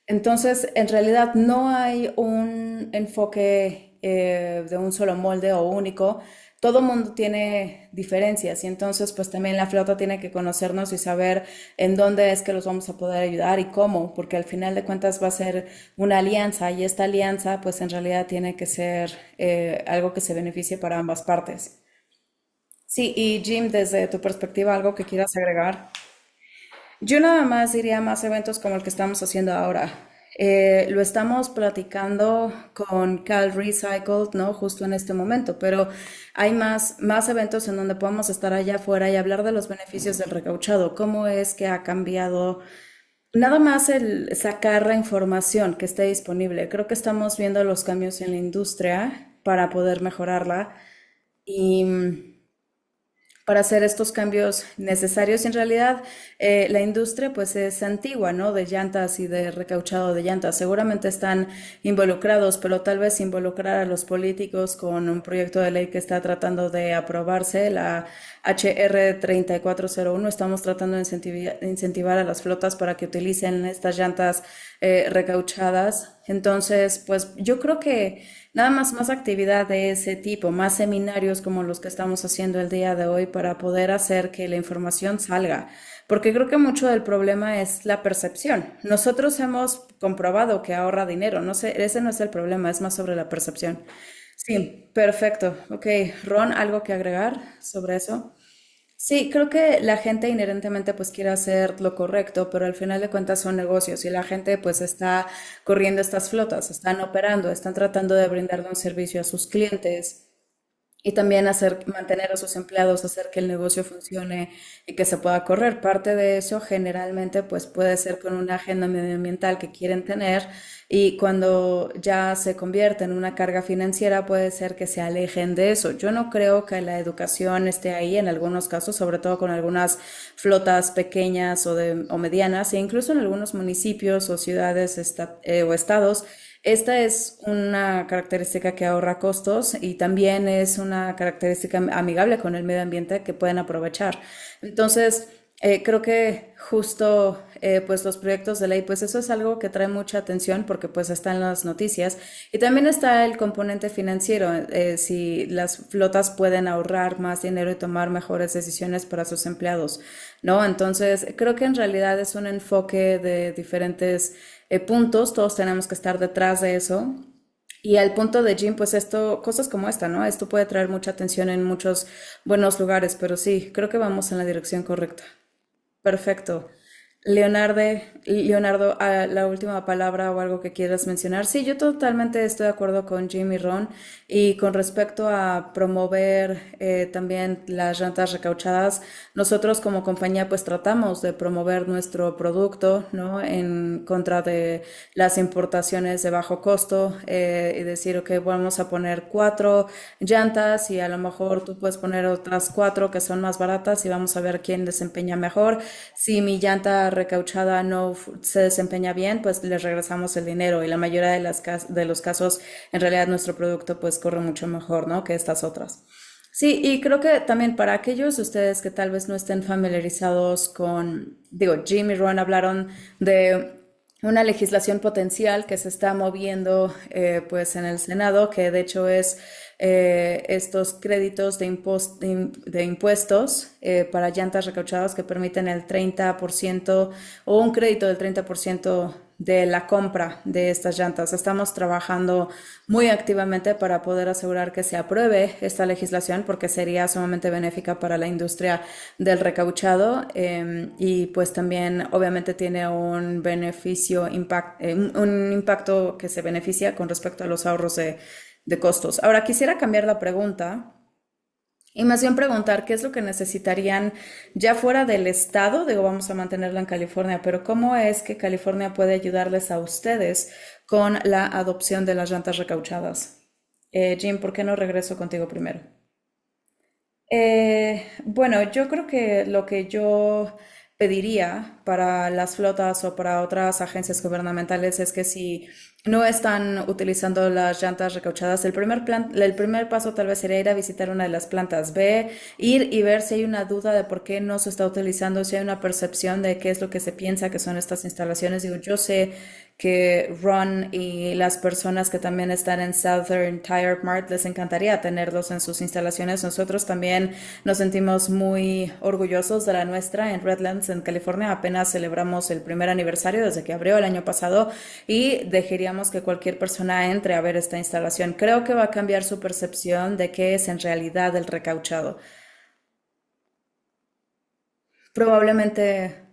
A: Entonces, en realidad no hay un enfoque de un solo molde o único. Todo mundo tiene diferencias y entonces pues también la flota tiene que conocernos y saber en dónde es que los vamos a poder ayudar y cómo, porque al final de cuentas va a ser una alianza y esta alianza pues en realidad tiene que ser algo que se beneficie para ambas partes. Sí, y Jim, desde tu perspectiva, algo que quieras agregar. Yo nada más diría más eventos como el que estamos haciendo ahora. Lo estamos platicando con Cal Recycled, ¿no? Justo en este momento, pero hay más eventos en donde podemos estar allá afuera y hablar de los beneficios del recauchado, cómo es que ha cambiado. Nada más el sacar la información que esté disponible. Creo que estamos viendo los cambios en la industria para poder mejorarla. Y para hacer estos cambios necesarios. En realidad, la industria pues es antigua, ¿no? De llantas y de recauchado de llantas. Seguramente están involucrados, pero tal vez involucrar a los políticos con un proyecto de ley que está tratando de aprobarse, la HR 3401. Estamos tratando de incentivar a las flotas para que utilicen estas llantas recauchadas. Entonces, pues yo creo que nada más actividad de ese tipo, más seminarios como los que estamos haciendo el día de hoy para poder hacer que la información salga. Porque creo que mucho del problema es la percepción. Nosotros hemos comprobado que ahorra dinero, no sé, ese no es el problema, es más sobre la percepción. Sí, perfecto. Ok, Ron, ¿algo que agregar sobre eso? Sí, creo que la gente inherentemente pues quiere hacer lo correcto, pero al final de cuentas son negocios y la gente pues está corriendo estas flotas, están operando, están tratando de brindarle un servicio a sus clientes y también mantener a sus empleados, hacer que el negocio funcione y que se pueda correr. Parte de eso generalmente pues puede ser con una agenda medioambiental que quieren tener y cuando ya se convierte en una carga financiera puede ser que se alejen de eso. Yo no creo que la educación esté ahí en algunos casos, sobre todo con algunas flotas pequeñas o medianas e incluso en algunos municipios o ciudades o estados. Esta es una característica que ahorra costos y también es una característica amigable con el medio ambiente que pueden aprovechar. Entonces, creo que justo pues los proyectos de ley, pues eso es algo que trae mucha atención porque pues está en las noticias y también está el componente financiero, si las flotas pueden ahorrar más dinero y tomar mejores decisiones para sus empleados, ¿no? Entonces, creo que en realidad es un enfoque de diferentes puntos, todos tenemos que estar detrás de eso. Y al punto de Jim, pues esto, cosas como esta, ¿no? Esto puede traer mucha atención en muchos buenos lugares, pero sí, creo que vamos en la dirección correcta. Perfecto. Leonardo, Leonardo, la última palabra o algo que quieras mencionar. Sí, yo totalmente estoy de acuerdo con Jim y Ron. Y con respecto a promover también las rentas recauchadas, nosotros como compañía pues tratamos de promover nuestro producto, ¿no? En contra de las importaciones de bajo costo y decir, ok, vamos a poner cuatro llantas y a lo mejor tú puedes poner otras cuatro que son más baratas y vamos a ver quién desempeña mejor. Si mi llanta recauchada no se desempeña bien, pues les regresamos el dinero y la mayoría de los casos en realidad nuestro producto pues corre mucho mejor, ¿no? Que estas otras. Sí, y creo que también para aquellos de ustedes que tal vez no estén familiarizados con, digo, Jim y Ron hablaron de una legislación potencial que se está moviendo pues en el Senado, que de hecho es estos créditos de impuestos para llantas recauchadas que permiten el 30% o un crédito del 30% de la compra de estas llantas. Estamos trabajando muy activamente para poder asegurar que se apruebe esta legislación porque sería sumamente benéfica para la industria del recauchado y pues también obviamente tiene un beneficio, un impacto que se beneficia con respecto a los ahorros de costos. Ahora, quisiera cambiar la pregunta y más bien preguntar qué es lo que necesitarían ya fuera del estado, digo, vamos a mantenerlo en California, pero cómo es que California puede ayudarles a ustedes con la adopción de las llantas recauchadas. Jim, ¿por qué no regreso contigo primero? Bueno, yo creo que lo que yo pediría para las flotas o para otras agencias gubernamentales es que si no están utilizando las llantas recauchadas, el primer paso tal vez sería ir a visitar una de las plantas, ir y ver si hay una duda de por qué no se está utilizando, si hay una percepción de qué es lo que se piensa que son estas instalaciones. Digo, yo sé que Ron y las personas que también están en Southern Tire Mart les encantaría tenerlos en sus instalaciones. Nosotros también nos sentimos muy orgullosos de la nuestra en Redlands, en California. Apenas celebramos el primer aniversario desde que abrió el año pasado y dejaríamos que cualquier persona entre a ver esta instalación. Creo que va a cambiar su percepción de qué es en realidad el recauchado. Probablemente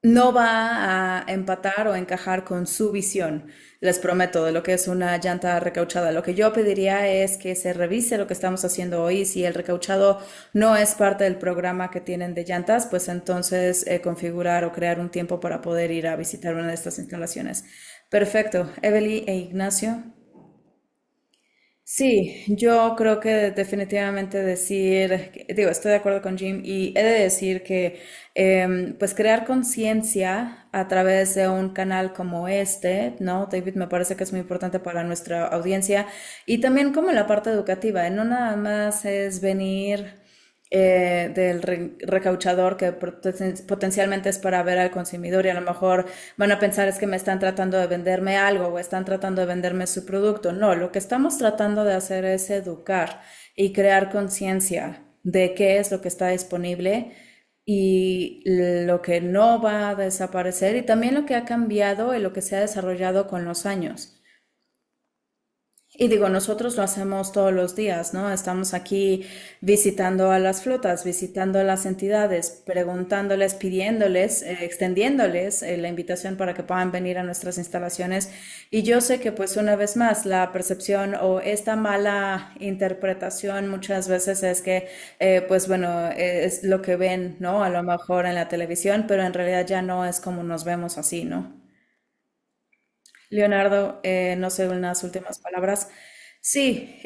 A: no va a empatar o encajar con su visión, les prometo, de lo que es una llanta recauchada. Lo que yo pediría es que se revise lo que estamos haciendo hoy. Si el recauchado no es parte del programa que tienen de llantas, pues entonces configurar o crear un tiempo para poder ir a visitar una de estas instalaciones. Perfecto. Evely e Ignacio. Sí, yo creo que definitivamente digo, estoy de acuerdo con Jim y he de decir que pues crear conciencia a través de un canal como este, ¿no? David, me parece que es muy importante para nuestra audiencia y también como la parte educativa, no nada más es venir del recauchador que potencialmente es para ver al consumidor y a lo mejor van a pensar es que me están tratando de venderme algo o están tratando de venderme su producto. No, lo que estamos tratando de hacer es educar y crear conciencia de qué es lo que está disponible y lo que no va a desaparecer y también lo que ha cambiado y lo que se ha desarrollado con los años. Y digo, nosotros lo hacemos todos los días, ¿no? Estamos aquí visitando a las flotas, visitando a las entidades, preguntándoles, pidiéndoles, extendiéndoles la invitación para que puedan venir a nuestras instalaciones. Y yo sé que, pues, una vez más, la percepción o esta mala interpretación muchas veces es que, pues, bueno, es lo que ven, ¿no? A lo mejor en la televisión, pero en realidad ya no es como nos vemos así, ¿no? Leonardo, no sé, unas últimas palabras. Sí,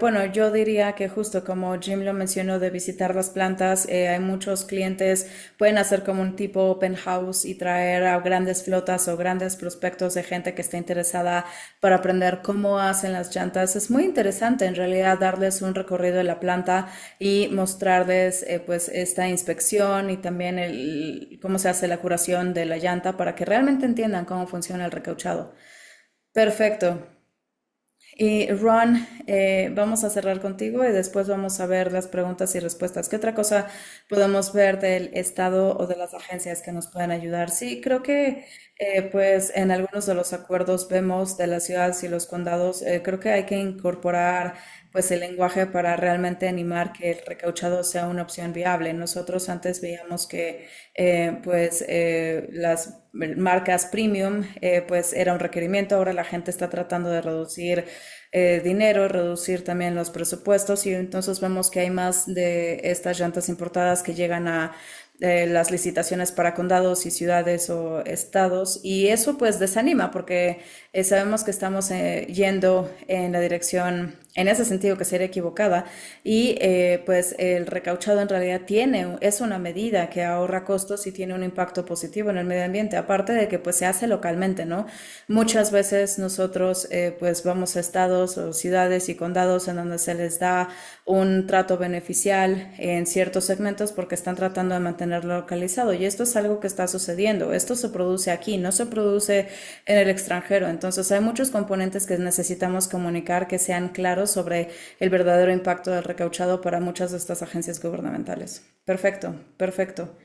A: bueno, yo diría que justo como Jim lo mencionó de visitar las plantas, hay muchos clientes, pueden hacer como un tipo open house y traer a grandes flotas o grandes prospectos de gente que está interesada para aprender cómo hacen las llantas. Es muy interesante en realidad darles un recorrido de la planta y mostrarles pues esta inspección y también cómo se hace la curación de la llanta para que realmente entiendan cómo funciona el recauchado. Perfecto. Y Ron, vamos a cerrar contigo y después vamos a ver las preguntas y respuestas. ¿Qué otra cosa podemos ver del Estado o de las agencias que nos pueden ayudar? Sí, creo que pues en algunos de los acuerdos vemos de las ciudades y los condados, creo que hay que incorporar pues el lenguaje para realmente animar que el recauchado sea una opción viable. Nosotros antes veíamos que pues las marcas premium pues era un requerimiento, ahora la gente está tratando de reducir dinero, reducir también los presupuestos y entonces vemos que hay más de estas llantas importadas que llegan a las licitaciones para condados y ciudades o estados y eso pues desanima porque sabemos que estamos yendo en la dirección en ese sentido que sería equivocada y pues el recauchado en realidad es una medida que ahorra costos y tiene un impacto positivo en el medio ambiente, aparte de que pues se hace localmente, ¿no? Muchas veces nosotros pues vamos a estados o ciudades y condados en donde se les da un trato beneficial en ciertos segmentos porque están tratando de mantenerlo localizado y esto es algo que está sucediendo, esto se produce aquí, no se produce en el extranjero, entonces hay muchos componentes que necesitamos comunicar que sean claros sobre el verdadero impacto del recauchado para muchas de estas agencias gubernamentales. Perfecto, perfecto.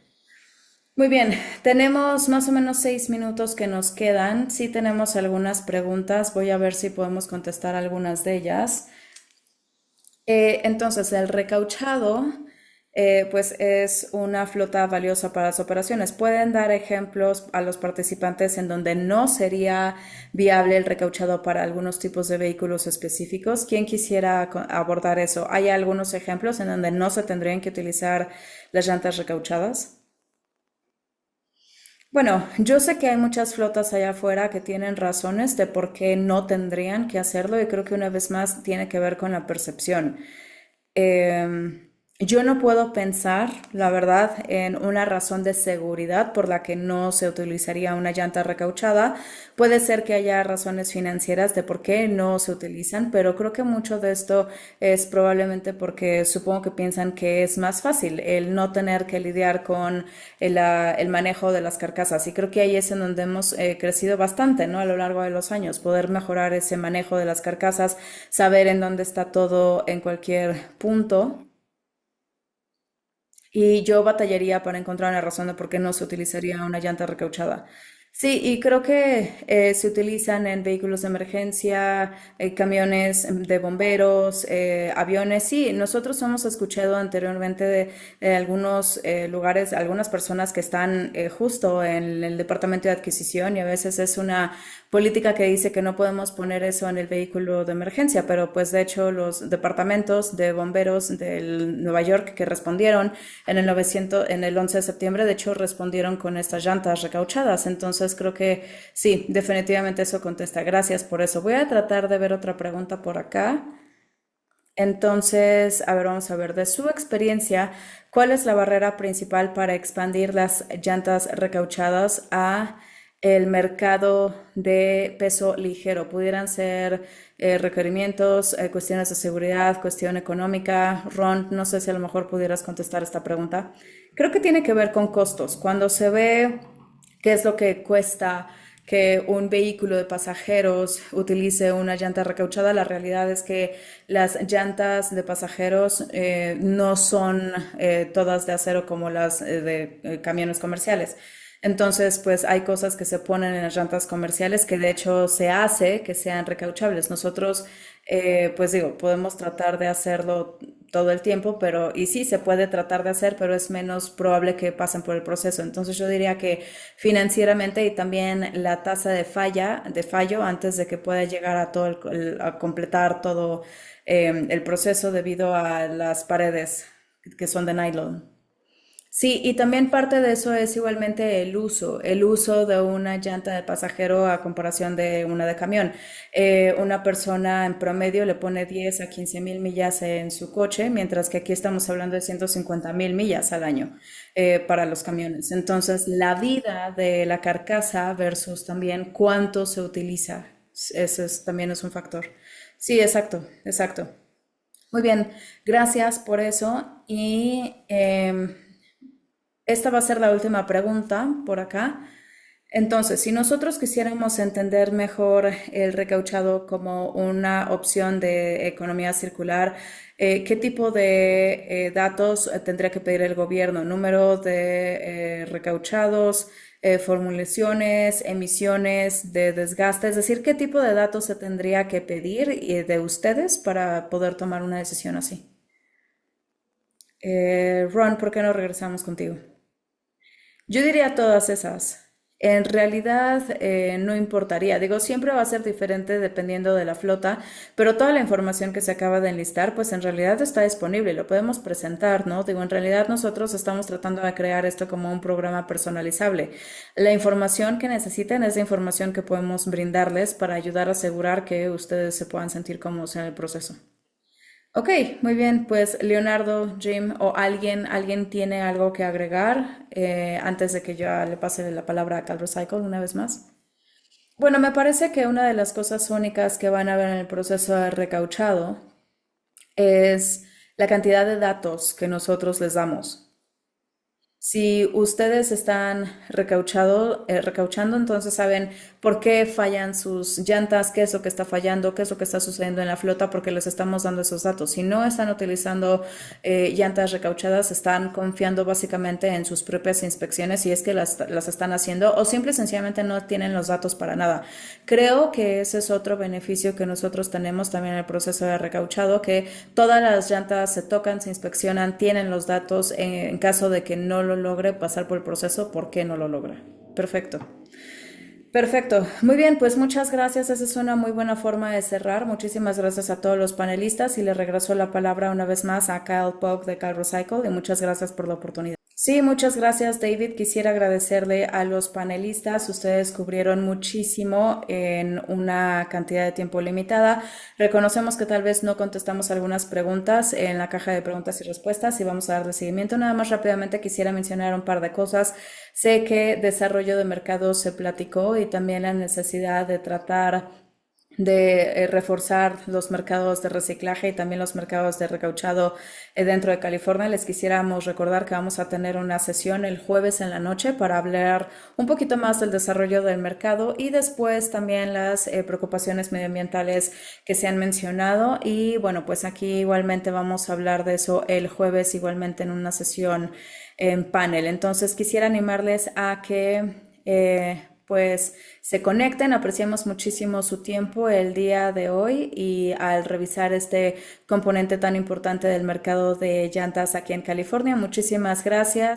A: Muy bien, tenemos más o menos 6 minutos que nos quedan. Sí tenemos algunas preguntas, voy a ver si podemos contestar algunas de ellas. Entonces, el recauchado pues es una flota valiosa para las operaciones. ¿Pueden dar ejemplos a los participantes en donde no sería viable el recauchado para algunos tipos de vehículos específicos? ¿Quién quisiera abordar eso? ¿Hay algunos ejemplos en donde no se tendrían que utilizar las llantas recauchadas? Bueno, yo sé que hay muchas flotas allá afuera que tienen razones de por qué no tendrían que hacerlo y creo que una vez más tiene que ver con la percepción. Yo no puedo pensar, la verdad, en una razón de seguridad por la que no se utilizaría una llanta recauchada. Puede ser que haya razones financieras de por qué no se utilizan, pero creo que mucho de esto es probablemente porque supongo que piensan que es más fácil el no tener que lidiar con el manejo de las carcasas. Y creo que ahí es en donde hemos crecido bastante, ¿no? A lo largo de los años, poder mejorar ese manejo de las carcasas, saber en dónde está todo en cualquier punto. Y yo batallaría para encontrar una razón de por qué no se utilizaría una llanta recauchada. Sí, y creo que se utilizan en vehículos de emergencia, camiones de bomberos, aviones. Sí, nosotros hemos escuchado anteriormente de algunos lugares, algunas personas que están justo en el departamento de adquisición y a veces es una política que dice que no podemos poner eso en el vehículo de emergencia, pero pues de hecho los departamentos de bomberos de Nueva York que respondieron en el 900, en el 11 de septiembre, de hecho respondieron con estas llantas recauchadas. Entonces creo que sí, definitivamente eso contesta. Gracias por eso. Voy a tratar de ver otra pregunta por acá. Entonces, a ver, vamos a ver, de su experiencia, ¿cuál es la barrera principal para expandir las llantas recauchadas a el mercado de peso ligero? Pudieran ser requerimientos, cuestiones de seguridad, cuestión económica. Ron, no sé si a lo mejor pudieras contestar esta pregunta. Creo que tiene que ver con costos. Cuando se ve qué es lo que cuesta que un vehículo de pasajeros utilice una llanta recauchada. La realidad es que las llantas de pasajeros no son todas de acero como las de camiones comerciales. Entonces, pues hay cosas que se ponen en las llantas comerciales que de hecho se hace que sean recauchables. Nosotros, pues digo, podemos tratar de hacerlo todo el tiempo, pero, y sí, se puede tratar de hacer, pero es menos probable que pasen por el proceso. Entonces yo diría que financieramente y también la tasa de fallo antes de que pueda llegar a todo a completar todo el proceso debido a las paredes que son de nylon. Sí, y también parte de eso es igualmente el uso de una llanta de pasajero a comparación de una de camión. Una persona en promedio le pone 10 a 15 mil millas en su coche, mientras que aquí estamos hablando de 150 mil millas al año para los camiones. Entonces, la vida de la carcasa versus también cuánto se utiliza, también es un factor. Sí, exacto, exacto. Muy bien, gracias por eso. Y esta va a ser la última pregunta por acá. Entonces, si nosotros quisiéramos entender mejor el recauchado como una opción de economía circular, ¿qué tipo de datos tendría que pedir el gobierno? ¿Número de recauchados, formulaciones, emisiones de desgaste? Es decir, ¿qué tipo de datos se tendría que pedir de ustedes para poder tomar una decisión así? Ron, ¿por qué no regresamos contigo? Yo diría todas esas. En realidad no importaría. Digo, siempre va a ser diferente dependiendo de la flota, pero toda la información que se acaba de enlistar, pues en realidad está disponible, lo podemos presentar, ¿no? Digo, en realidad nosotros estamos tratando de crear esto como un programa personalizable. La información que necesiten es la información que podemos brindarles para ayudar a asegurar que ustedes se puedan sentir cómodos en el proceso. Ok, muy bien. Pues Leonardo, Jim o alguien tiene algo que agregar antes de que yo le pase la palabra a CalRecycle una vez más. Bueno, me parece que una de las cosas únicas que van a ver en el proceso de recauchado es la cantidad de datos que nosotros les damos. Si ustedes están recauchando, entonces saben por qué fallan sus llantas, qué es lo que está fallando, qué es lo que está sucediendo en la flota, porque les estamos dando esos datos. Si no están utilizando llantas recauchadas, están confiando básicamente en sus propias inspecciones si es que las están haciendo o simple y sencillamente no tienen los datos para nada. Creo que ese es otro beneficio que nosotros tenemos también en el proceso de recauchado, que todas las llantas se tocan, se inspeccionan, tienen los datos en caso de que no lo logre pasar por el proceso, ¿por qué no lo logra? Perfecto. Perfecto. Muy bien, pues muchas gracias. Esa es una muy buena forma de cerrar. Muchísimas gracias a todos los panelistas y le regreso la palabra una vez más a Kyle Pog de Kyle Recycle y muchas gracias por la oportunidad. Sí, muchas gracias, David. Quisiera agradecerle a los panelistas. Ustedes cubrieron muchísimo en una cantidad de tiempo limitada. Reconocemos que tal vez no contestamos algunas preguntas en la caja de preguntas y respuestas y vamos a darle seguimiento. Nada más rápidamente quisiera mencionar un par de cosas. Sé que desarrollo de mercado se platicó y también la necesidad de tratar de reforzar los mercados de reciclaje y también los mercados de recauchado dentro de California. Les quisiéramos recordar que vamos a tener una sesión el jueves en la noche para hablar un poquito más del desarrollo del mercado y después también las preocupaciones medioambientales que se han mencionado. Y bueno, pues aquí igualmente vamos a hablar de eso el jueves igualmente en una sesión en panel. Entonces quisiera animarles a que pues se conecten. Apreciamos muchísimo su tiempo el día de hoy y al revisar este componente tan importante del mercado de llantas aquí en California. Muchísimas gracias.